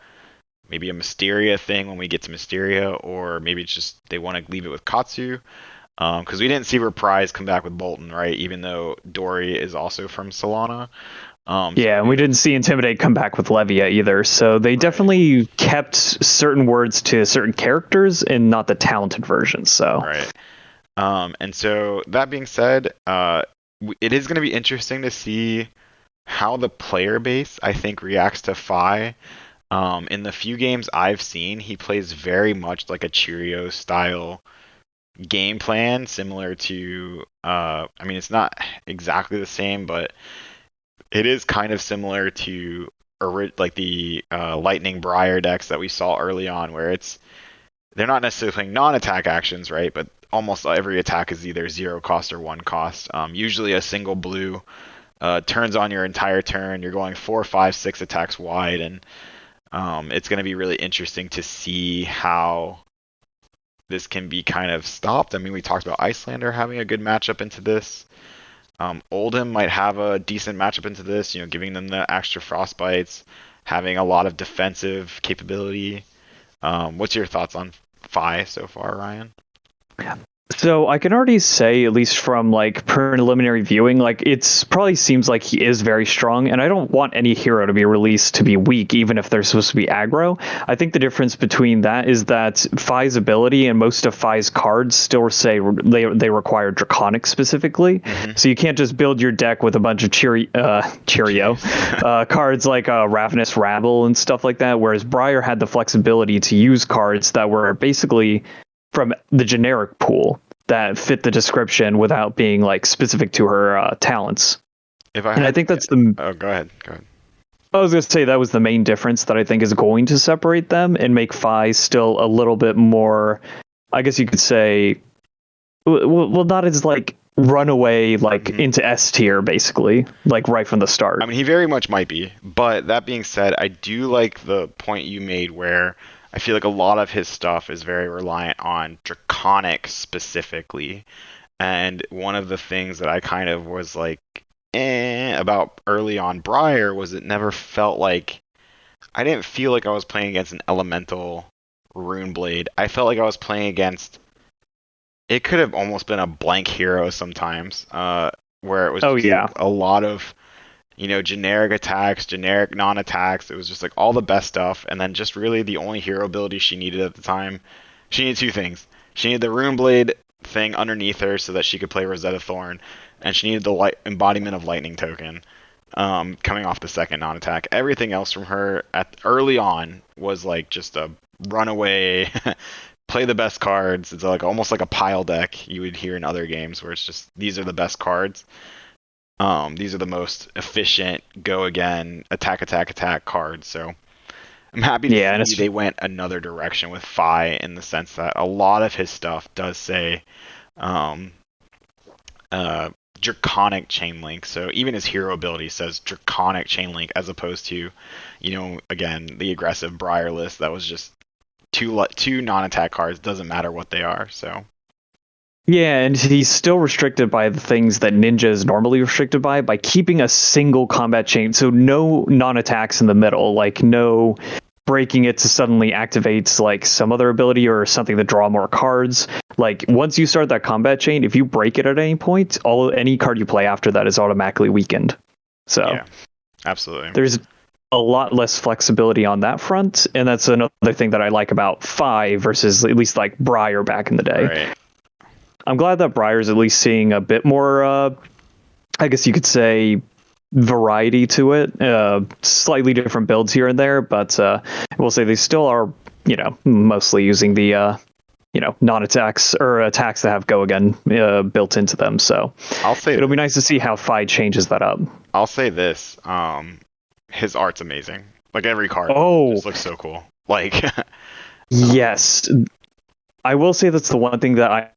maybe a Mysteria thing when we get to Mysteria, or maybe it's just they want to leave it with Katsu. Because we didn't see Reprise come back with Bolton, right? Even though Dory is also from Solana. Yeah, and we didn't see Intimidate come back with Levia either. So they definitely kept certain words to certain characters and not the talented versions. So right. And so that being said, it is going to be interesting to see how the player base, I think, reacts to Fi. In the few games I've seen, he plays very much like a Cheerio style game plan, similar to, I mean, it's not exactly the same, but it is kind of similar to like the Lightning Briar decks that we saw early on, where they're not necessarily playing non-attack actions, right? But almost every attack is either 0 cost or 1 cost. Usually a single blue turns on your entire turn. You're going 4, 5, 6 attacks wide, and it's going to be really interesting to see how this can be kind of stopped. I mean, we talked about Icelander having a good matchup into this. Oldhim might have a decent matchup into this, giving them the extra frostbites, having a lot of defensive capability. What's your thoughts on Fi so far, Ryan? So I can already say, at least from like preliminary viewing, like it's probably seems like he is very strong, and I don't want any hero to be released to be weak, even if they're supposed to be aggro. I think the difference between that is that Fi's ability and most of Fi's cards still say they require Draconic specifically. Mm-hmm. So you can't just build your deck with a bunch of Cheerio cards like Ravenous Rabble and stuff like that, whereas Briar had the flexibility to use cards that were basically from the generic pool that fit the description without being like specific to her talents. I think that's the. Oh, go ahead. I was going to say that was the main difference that I think is going to separate them and make Fi still a little bit more, I guess you could say, well, not as like runaway like into S tier basically, like right from the start. I mean, he very much might be, but that being said, I do like the point you made where I feel like a lot of his stuff is very reliant on Draconic specifically. And one of the things that I kind of was like, about early on Briar was it never felt like, I didn't feel like I was playing against an elemental Runeblade. I felt like I was playing against, it could have almost been a blank hero sometimes, where it was a lot of generic attacks, generic non-attacks. It was just like all the best stuff, and then just really the only hero ability she needed at the time. She needed 2 things. She needed the Runeblade thing underneath her so that she could play Rosetta Thorn, and she needed the embodiment of Lightning token coming off the second non-attack. Everything else from her early on was like just a runaway, play the best cards. It's like almost like a pile deck you would hear in other games where it's just these are the best cards. These are the most efficient go again attack cards. So I'm happy to see they went another direction with Fi in the sense that a lot of his stuff does say Draconic Chainlink. So even his hero ability says Draconic Chainlink as opposed to, again, the aggressive Briar list that was just two non-attack cards. Doesn't matter what they are. So. Yeah, and he's still restricted by the things that Ninja is normally restricted by keeping a single combat chain. So no non-attacks in the middle, like no breaking it to suddenly activates like some other ability or something to draw more cards. Like once you start that combat chain, if you break it at any point, any card you play after that is automatically weakened. So yeah, absolutely. There's a lot less flexibility on that front, and that's another thing that I like about Fi versus at least like Briar back in the day. Right. I'm glad that Briar's at least seeing a bit more, I guess you could say, variety to it. Slightly different builds here and there, but we'll say they still are, mostly using the, non-attacks or attacks that have go again built into them. So I'll say it'll be nice to see how Fi changes that up. I'll say this: his art's amazing. Like every card, just looks so cool. Like yes. I will say that's the one thing that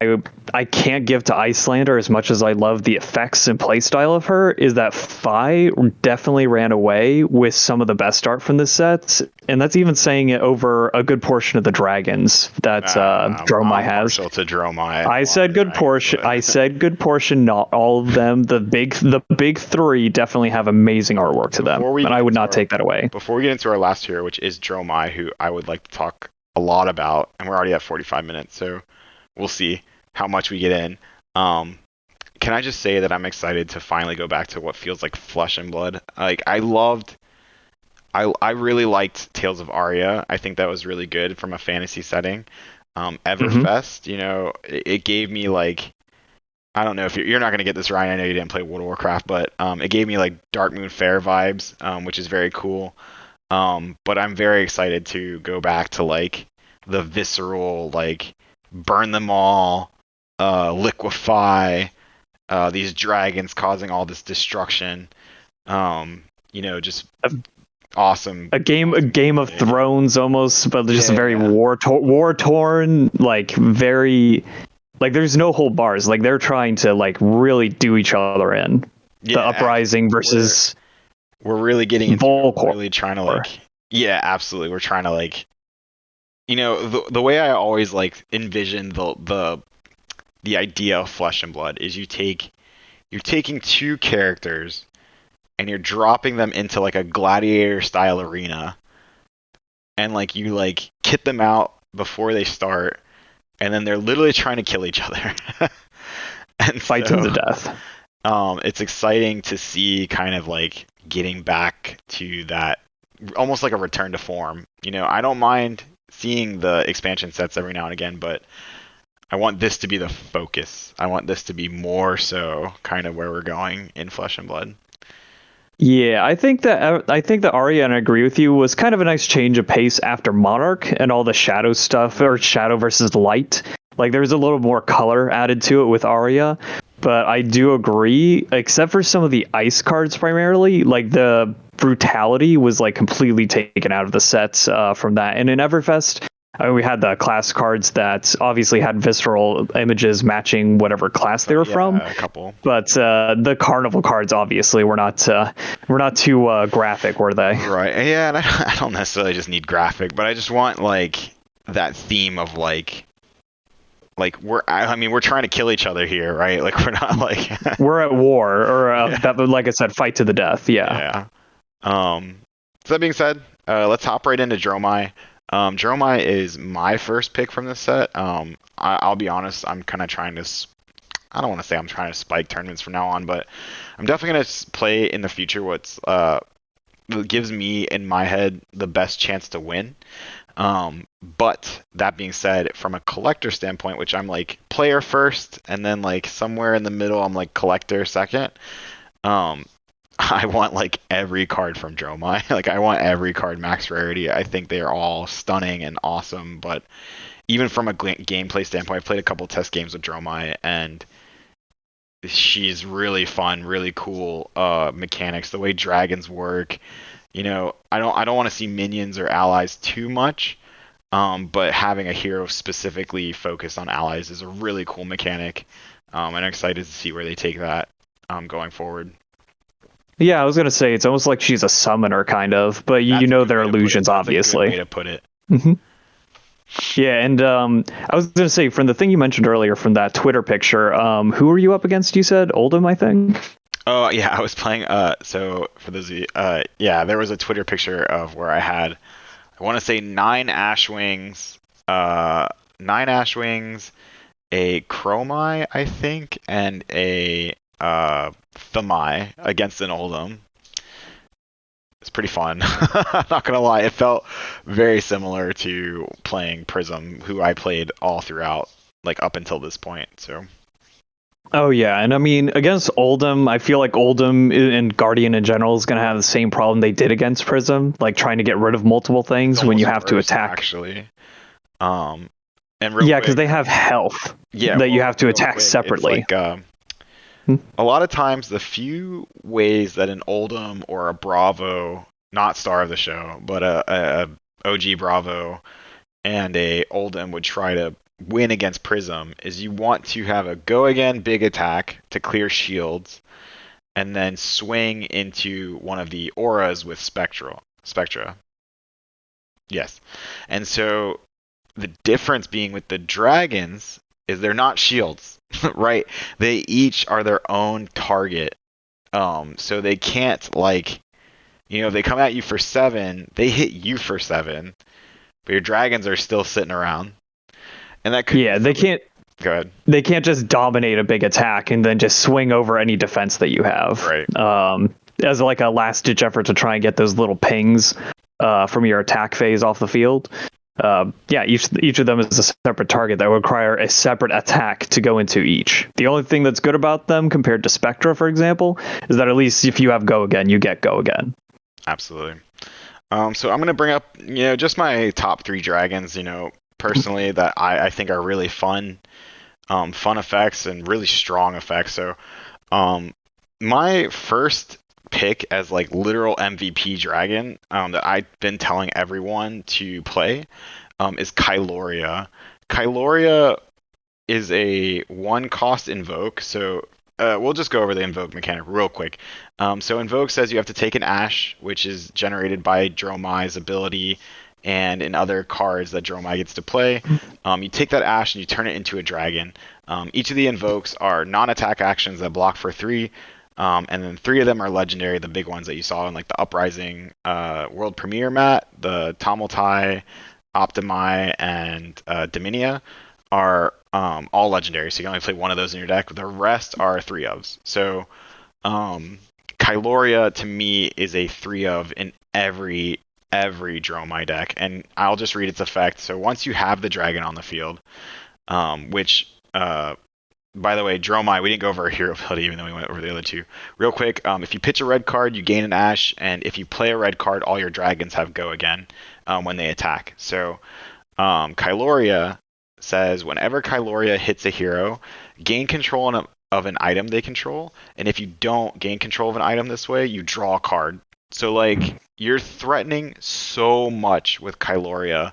I can't give to Icelander as much as I love the effects and playstyle of her, is that Fi definitely ran away with some of the best art from this set, and that's even saying it over a good portion of the dragons that Dromai has. Partial to Dromai. I said good portion. I said good portion. Not all of them. The big three definitely have amazing artwork to them, and I would not take that away. Before we get into our last hero, which is Dromai, who I would like to talk a lot about, and we're already at 45 minutes, so we'll see how much we get in. Can I just say that I'm excited to finally go back to what feels like flesh and blood? Like I really liked Tales of Aria. I think that was really good from a fantasy setting. Everfest, it gave me like, I don't know if you're not going to get this, Ryan. I know you didn't play World of Warcraft, but it gave me like Dark Moon Fair vibes, which is very cool. But I'm very excited to go back to like the visceral, like burn them all, liquefy, these dragons causing all this destruction. Just awesome. A Game of Thrones almost, but just very war torn, like very, like there's no hold bars. Like they're trying to like really do each other in. The Uprising versus. We're really getting into Volcor. Really trying to like, yeah, absolutely. We're trying to like, the way I always like envision the idea of Flesh and Blood is you're taking two characters and you're dropping them into like a gladiator style arena, and like you like kit them out before they start, and then they're literally trying to kill each other and fight to the death. It's exciting to see kind of like getting back to that, almost like a return to form. I don't mind seeing the expansion sets every now and again, but I want this to be the focus. I want this to be more so kind of where we're going in Flesh and Blood. Yeah, I think that Arya, and I agree with you, was kind of a nice change of pace after Monarch and all the shadow stuff, or shadow versus light. Like there's a little more color added to it with Arya. But I do agree, except for some of the ice cards primarily, like the brutality was like completely taken out of the sets from that. And in Everfest, we had the class cards that obviously had visceral images matching whatever class they were from. A couple. But the carnival cards obviously were not too graphic, were they? Right. Yeah, and I don't necessarily just need graphic, but I just want like that theme of like we're trying to kill each other here, right? Like we're not like we're at war, or like I said, fight to the death. Yeah. So that being said, let's hop right into Dromai. Dromai is my first pick from this set. I'll be honest, I'm kind of trying to. I don't want to say I'm trying to spike tournaments from now on, but I'm definitely gonna play in the future what's gives me in my head the best chance to win. But that being said, from a collector standpoint, which I'm like player first, and then like somewhere in the middle, I'm like collector second. I want like every card from Dromai. Like I want every card max rarity. I think they are all stunning and awesome. But even from a gameplay standpoint, I've played a couple test games with Dromai, and she's really fun, really cool mechanics. The way dragons work. I don't want to see minions or allies too much, but having a hero specifically focused on allies is a really cool mechanic, and I'm excited to see where they take that going forward. Yeah, I was gonna say it's almost like she's a summoner kind of, but they're illusions, obviously. That's a good way to put it. Mm-hmm. Yeah, and I was gonna say from the thing you mentioned earlier from that Twitter picture, who were you up against? You said Oldham, I think. Oh yeah, I was playing. So for those of you, there was a Twitter picture of where I had, I want to say 9 Ashwings, a Chromai, I think, and a Thamai against an Oldham. It's pretty fun. I'm not gonna lie, it felt very similar to playing Prism, who I played all throughout, like up until this point. So. Oh yeah, and I mean against Oldham, I feel like Oldham and Guardian in general is going to have the same problem they did against Prism, like trying to get rid of multiple things when you have to attack. Actually, and because they have health that you have to attack separately. It's like, a lot of times, the few ways that an Oldham or a Bravo, not star of the show, but a OG Bravo and a Oldham would try to win against Prism is you want to have a go again big attack to clear shields, and then swing into one of the auras with Spectra. Yes. And so the difference being with the dragons is they're not shields, right? They each are their own target. So they can't like, if they come at you for 7, they hit you for 7, but your dragons are still sitting around. And that could Yeah, they can't. Go ahead. They can't just dominate a big attack and then just swing over any defense that you have. Right. As like a last ditch effort to try and get those little pings from your attack phase off the field. Yeah, each of them is a separate target that would require a separate attack to go into each. The only thing that's good about them compared to Spectra, for example, is that at least if you have Go Again, you get Go Again. Absolutely. So I'm going to bring up, just my top 3 dragons, personally that I think are really fun effects and really strong effects. So my first pick as like literal MVP dragon that I've been telling everyone to play is Kylorea. Kylorea is a 1-cost invoke, so we'll just go over the invoke mechanic real quick. So invoke says you have to take an ash, which is generated by Dromai's ability and in other cards that Dromai gets to play. You take that ash and you turn it into a dragon. Each of the invokes are non-attack actions that block for 3. And then 3 of them are legendary, the big ones that you saw in like the Uprising World Premiere mat. The Tamiltai, Optimi, and Daminia are all legendary, so you can only play one of those in your deck. The rest are 3-ofs. So Kylorea to me is a 3-of in every Dromai deck, and I'll just read its effect. So once you have the dragon on the field, which by the way, Dromai, we didn't go over a hero ability even though we went over the other 2. Real quick, if you pitch a red card, you gain an ash, and if you play a red card, all your dragons have Go Again when they attack. So Kylorea says whenever Kylorea hits a hero, gain control of an item they control, and if you don't gain control of an item this way, you draw a card. So like you're threatening so much with Kylorea.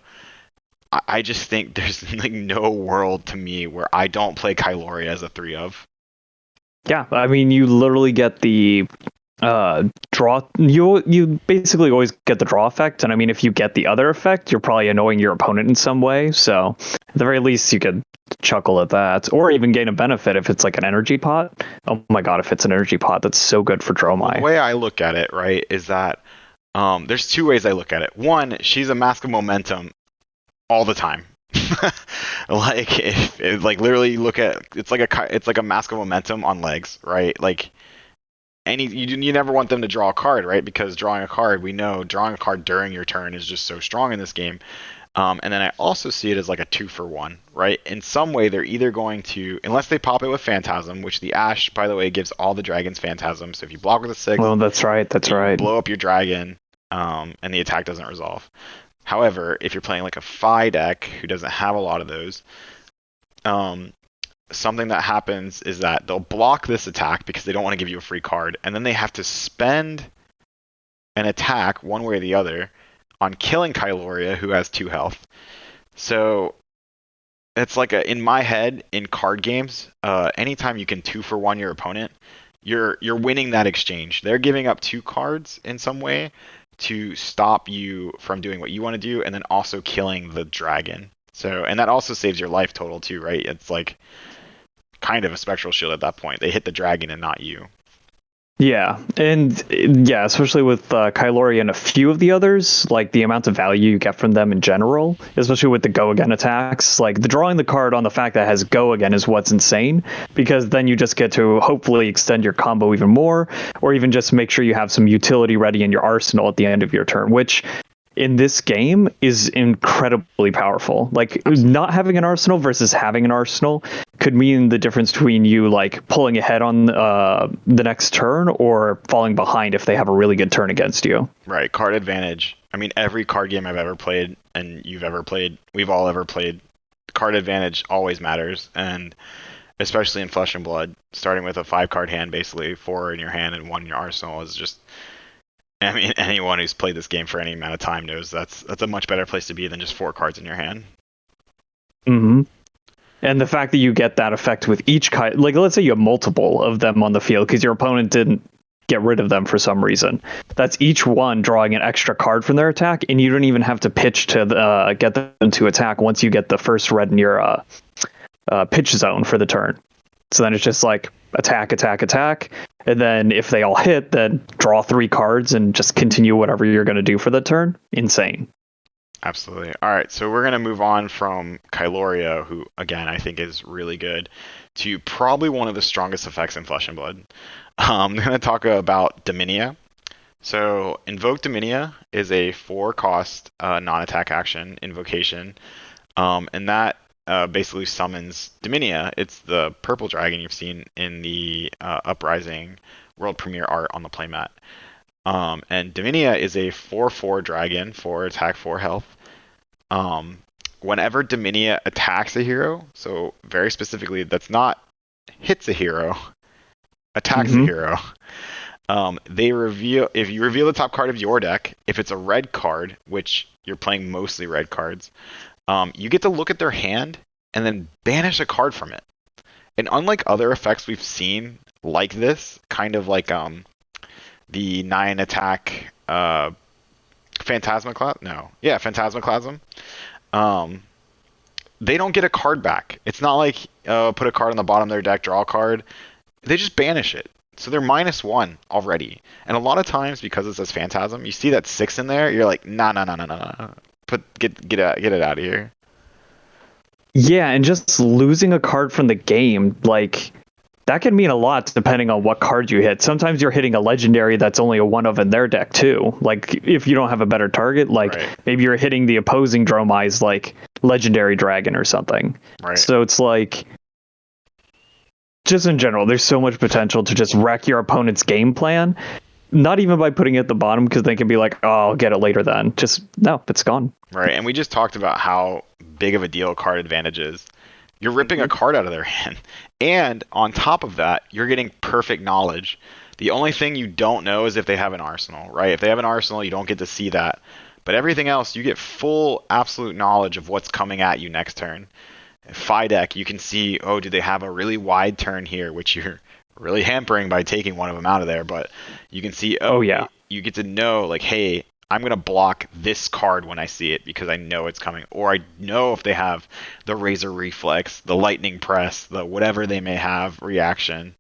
I just think there's like no world to me where I don't play Kylorea as a 3-of. Yeah, I mean, you literally get the draw. You basically always get the draw effect, and I mean, if you get the other effect, you're probably annoying your opponent in some way. So at the very least, you could chuckle at that, or even gain a benefit if it's like an energy pot. Oh my god, if it's an energy pot, that's so good for Dromai. The way I look at it, right, is that there's 2 ways I look at it. One, she's a mask of momentum all the time. Like if like literally you look at it's like a mask of momentum on legs, right? Like you never want them to draw a card, right? Because drawing a card during your turn is just so strong in this game. And then I also see it as like a 2-for-1, right? In some way they're either going to, unless they pop it with Phantasm, which the Ash, by the way, gives all the dragons Phantasm. So if you block with a 6, well, that's right. blow up your dragon, and the attack doesn't resolve. However, if you're playing like a Phi deck who doesn't have a lot of those, something that happens is that they'll block this attack because they don't want to give you a free card, and then they have to spend an attack one way or the other on killing Kylorea, who has 2 health. So it's like in my head, in card games, anytime you can 2-for-1 your opponent, you're winning that exchange. They're giving up 2 cards in some way to stop you from doing what you want to do, and then also killing the dragon. So, and that also saves your life total too, right? It's like kind of a spectral shield at that point. They hit the dragon and not you. Yeah, and yeah, especially with Kylorea and a few of the others, like the amount of value you get from them in general, especially with the Go Again attacks, like the drawing the card on the fact that it has Go Again is what's insane, because then you just get to hopefully extend your combo even more, or even just make sure you have some utility ready in your arsenal at the end of your turn, which in this game is incredibly powerful. Like not having an arsenal versus having an arsenal could mean the difference between you like pulling ahead on the next turn or falling behind if they have a really good turn against you. Right, card advantage. I mean, every card game I've ever played and you've ever played, we've all ever played, card advantage always matters, and especially in Flesh and Blood, starting with a 5-card hand, basically 4 in your hand and 1 in your arsenal is just, I mean, anyone who's played this game for any amount of time knows that's a much better place to be than just 4 cards in your hand. Mm-hmm. And the fact that you get that effect with each like let's say you have multiple of them on the field because your opponent didn't get rid of them for some reason. That's each one drawing an extra card from their attack, and you don't even have to pitch to get them to attack once you get the first red in your pitch zone for the turn. So then it's just like attack, attack, attack, and then if they all hit, then draw 3 cards and just continue whatever you're going to do for the turn. Insane. Absolutely. All right, so we're going to move on from Kylorea, who, again, I think is really good, to probably one of the strongest effects in Flesh and Blood. I'm going to talk about Daminia. So, Invoke Daminia is a 4-cost non-attack action invocation, and that basically summons Daminia. It's the purple dragon you've seen in the Uprising world premiere art on the playmat. And Daminia is a 4/4 dragon, 4 attack, 4 health. Whenever Daminia attacks a hero, so very specifically, that's not hits a hero, attacks a hero. They reveal if you reveal the top card of your deck. If it's a red card, which you're playing mostly red cards, you get to look at their hand and then banish a card from it. And unlike other effects we've seen like this, kind of like the 9 attack Phantasmaclasm. They don't get a card back. It's not like put a card on the bottom of their deck, draw a card. They just banish it. So they're -1 already. And a lot of times, because it says Phantasm, you see that 6 in there, you're like, nah. Get it out of here. Yeah, and just losing a card from the game, like, that can mean a lot depending on what card you hit. Sometimes you're hitting a legendary that's only a 1 of in their deck too. Like if you don't have a better target, like maybe you're hitting the opposing Dromai's like legendary dragon or something. Right. So it's like, just in general, there's so much potential to just wreck your opponent's game plan. Not even by putting it at the bottom, because they can be like, oh, I'll get it later then. Just, no, it's gone. Right, and we just talked about how big of a deal card advantage is. You're ripping a card out of their hand. And on top of that, you're getting perfect knowledge. The only thing you don't know is if they have an arsenal, right? If they have an arsenal, you don't get to see that. But everything else, you get full, absolute knowledge of what's coming at you next turn. Deck, you can see, oh, do they have a really wide turn here, which you're really hampering by taking one of them out of there. But you can see, oh yeah, you get to know, like, hey, I'm going to block this card when I see it because I know it's coming. Or I know if they have the Razor Reflex, the Lightning Press, the whatever they may have reaction.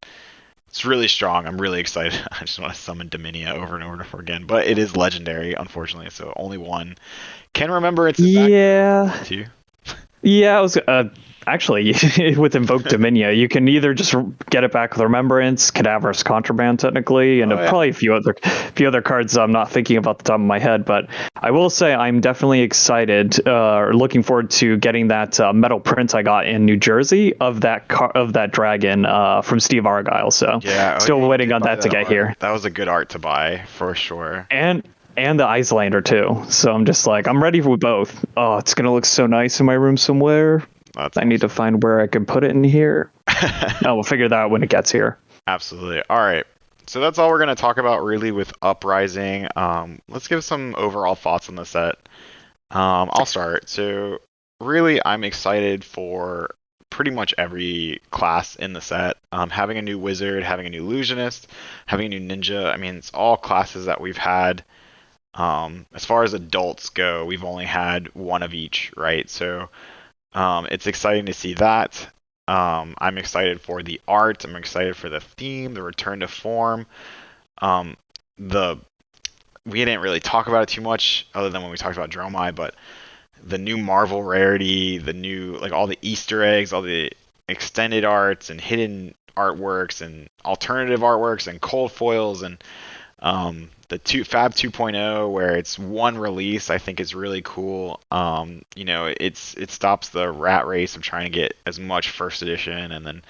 It's really strong. I'm really excited. I just want to summon Daminia over and over again. But it is legendary, unfortunately, so only one can remember its effect. Yeah. Too. Yeah, I was actually with Invoke Daminia, you can either just get it back with Remembrance, Cadaverous Contraband technically, and probably a few other cards I'm not thinking about the top of my head. But I will say I'm definitely excited, looking forward to getting that metal print I got in New Jersey of that dragon from Steve Argyle. So yeah, still waiting on that to get here. That was a good art to buy for sure. And the Icelander too. So I'm just like, I'm ready for both. Oh, it's gonna look so nice in my room somewhere. I need to find where I can put it in here. We'll figure that out when it gets here. Absolutely. All right. So that's all we're going to talk about really with Uprising. Let's give some overall thoughts on the set. I'll start. So really, I'm excited for pretty much every class in the set. Having a new wizard, having a new illusionist, having a new ninja. I mean, it's all classes that we've had. As far as adults go, we've only had one of each, right? So it's exciting to see that. I'm excited for the art. I'm excited for the theme, the return to form. We didn't really talk about it too much other than when we talked about Dromai, but the new Marvel rarity, the new, like, all the Easter eggs, all the extended arts and hidden artworks and alternative artworks and cold foils and the Fab 2.0 where it's one release, I think is really cool. It stops the rat race of trying to get as much first edition, and then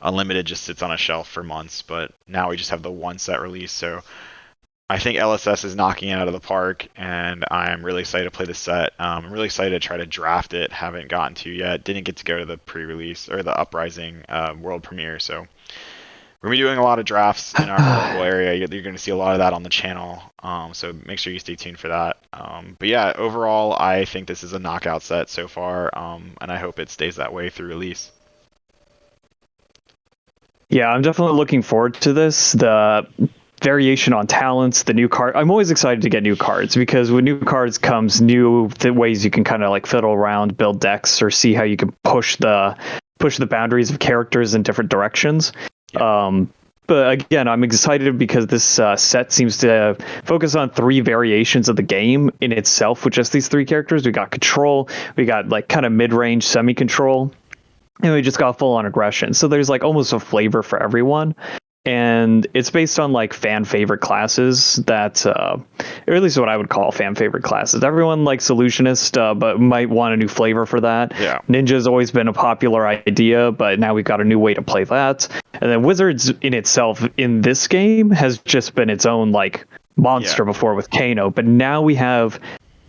Unlimited just sits on a shelf for months. But now we just have the one set release, so I think LSS is knocking it out of the park, and I'm really excited to play the set. I'm really excited to try to draft it. Haven't gotten to yet. Didn't get to go to the pre-release or the Uprising world premiere, so we're going to be doing a lot of drafts in our local area. You're going to see a lot of that on the channel, so make sure you stay tuned for that. But yeah, overall, I think this is a knockout set so far, and I hope it stays that way through release. Yeah, I'm definitely looking forward to this. The variation on talents, the new card. I'm always excited to get new cards because with new cards comes new ways you can kind of like fiddle around, build decks, or see how you can push the boundaries of characters in different directions. Yeah. But again, I'm excited because this set seems to focus on three variations of the game in itself with just these three characters. We got control, we got like kind of mid-range semi-control, and we just got full-on aggression. So there's like almost a flavor for everyone. And it's based on like fan favorite classes that, or at least what I would call fan favorite classes. Everyone likes Illusionist, but might want a new flavor for that. Yeah. Ninja's always been a popular idea, but now we've got a new way to play that. And then Wizards in itself in this game has just been its own like monster before with Kano, but now we have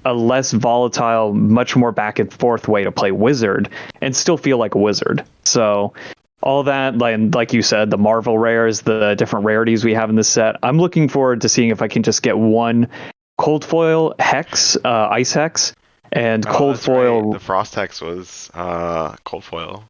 a less volatile, much more back and forth way to play Wizard and still feel like a Wizard. So all that, like you said, the Marvel rares, the different rarities we have in this set. I'm looking forward to seeing if I can just get one cold foil hex, ice hex, and cold foil. Right. The Frostex was cold foil.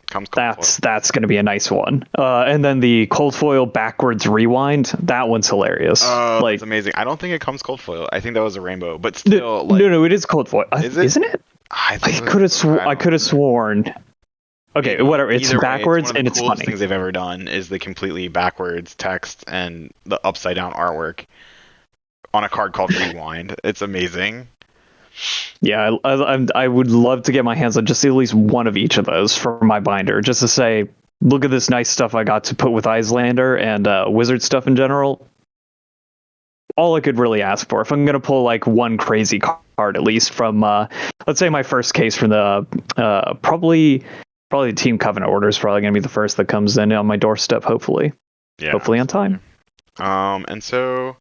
Comes cold foil. That's going to be a nice one. And then the cold foil backwards rewind. That one's hilarious. Oh, that's amazing. I don't think it comes cold foil. I think that was a rainbow, but still. No, it is cold foil. Isn't it? I could have sworn. Okay, whatever. It's backwards and it's funny. One of the coolest things they've ever done is the completely backwards text and the upside down artwork on a card called Rewind. It's amazing. Yeah, I would love to get my hands on just at least one of each of those for my binder, just to say, look at this nice stuff I got to put with Icelander and Wizard stuff in general. All I could really ask for. If I'm going to pull like one crazy card, at least from, let's say my first case from the probably Team Covenant Order is probably going to be the first that comes in on my doorstep, hopefully. Yeah. Hopefully on time. And so,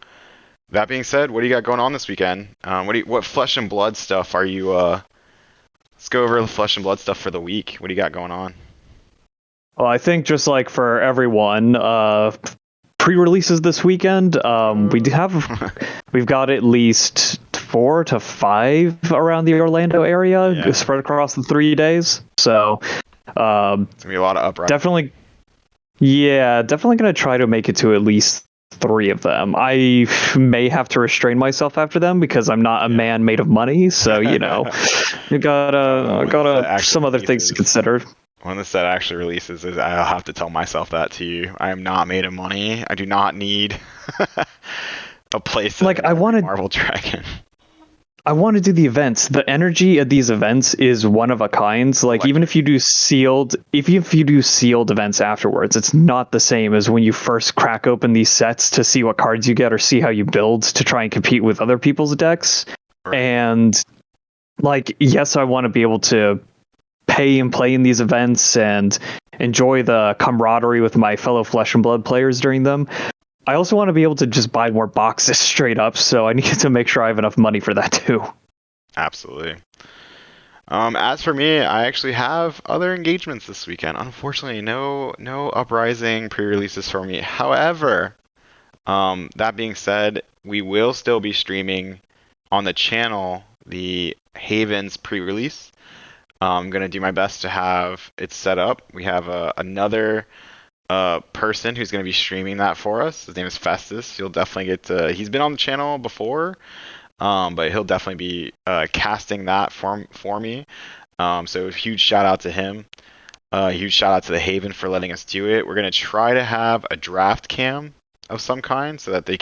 that being said, what do you got going on this weekend? What Flesh and Blood stuff are you, let's go over the Flesh and Blood stuff for the week. What do you got going on? Well, I think just like for everyone, pre-releases this weekend, we've got at least 4 to 5 around the Orlando area, spread across the 3 days. So, it's gonna be a lot of Uprising. Definitely gonna try to make it to at least 3 of them. I may have to restrain myself after them because I'm not a man made of money. So you gotta some other things to consider. When the set actually releases, I'll have to tell myself that to you. I am not made of money. I do not need a place like Marvel Dragon. I want to do the events. The energy at these events is one of a kind. Like even if you do sealed events afterwards, it's not the same as when you first crack open these sets to see what cards you get or see how you build to try and compete with other people's decks. Right. And like, yes, I want to be able to pay and play in these events and enjoy the camaraderie with my fellow Flesh and Blood players during them. I also want to be able to just buy more boxes straight up, so I need to make sure I have enough money for that too. Absolutely. As for me, I actually have other engagements this weekend. Unfortunately, no Uprising pre-releases for me. However, that being said, we will still be streaming on the channel the Havens pre-release. I'm going to do my best to have it set up. We have another person who's going to be streaming that for us. His name is Festus. You'll definitely he's been on the channel before, but he'll definitely be casting that for me. So huge shout out to him. Huge shout out to the Haven for letting us do it. We're going to try to have a draft cam of some kind so that you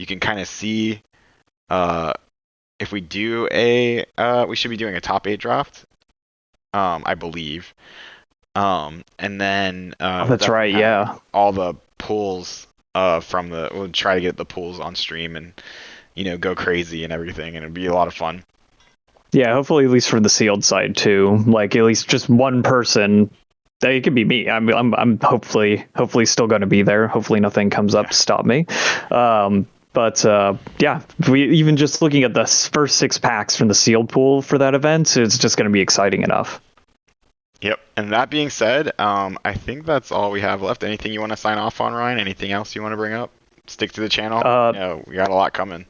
can kind of see if we do we should be doing a top 8 draft, I believe. And then that's right, yeah. All the pools we'll try to get the pools on stream and go crazy and everything, and it'd be a lot of fun. Yeah, hopefully at least for the sealed side too. Like at least just one person. It could be me. I'm hopefully still going to be there. Hopefully nothing comes up to stop me. But we even just looking at the first 6 packs from the sealed pool for that event, it's just going to be exciting enough. Yep. And that being said, I think that's all we have left. Anything you want to sign off on, Ryan? Anything else you want to bring up? Stick to the channel. We got a lot coming.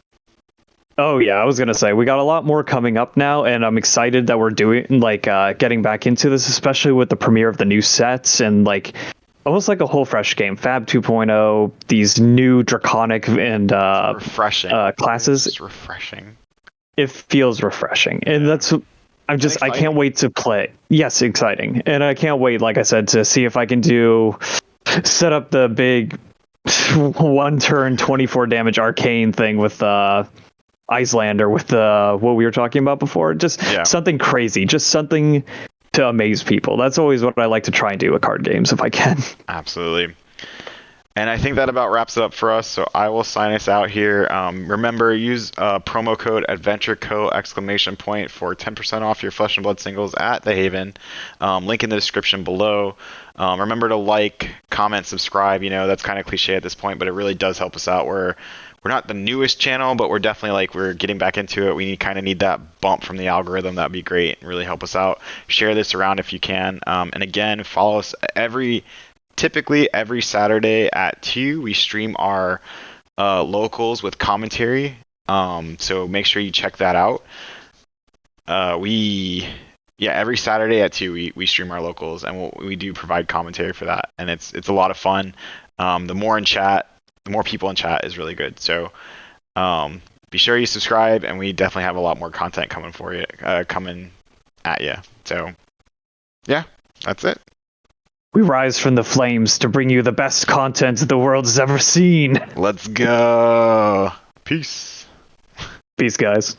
Oh yeah, I was gonna say we got a lot more coming up now, and I'm excited that we're doing getting back into this, especially with the premiere of the new sets and almost like a whole fresh game. Fab 2.0, these new draconic and refreshing classes. It's refreshing. It feels refreshing, and I can't wait to play. Yes, exciting, and I can't wait, like I said, to see if I can set up the big 1 turn 24 damage arcane thing with Icelander with what we were talking about before. Just something crazy, just something to amaze people. That's always what I like to try and do with card games if I can. Absolutely. And I think that about wraps it up for us. So I will sign us out here. Remember, use promo code AdventureCo ! For 10% off your Flesh and Blood singles at The Haven. Link in the description below. Remember to like, comment, subscribe. That's kind of cliche at this point, but it really does help us out. We're not the newest channel, but we're definitely we're getting back into it. We kind of need that bump from the algorithm. That'd be great and really help us out. Share this around if you can. And again, follow us typically every Saturday at 2. We stream our locals with commentary. So make sure you check that out. Every Saturday at 2 we stream our locals, and we do provide commentary for that, and it's a lot of fun. The more people in chat is really good. So be sure you subscribe, and we definitely have a lot more content coming at you. So yeah, that's it. We rise from the flames to bring you the best content the world has ever seen. Let's go. Peace. Peace, guys.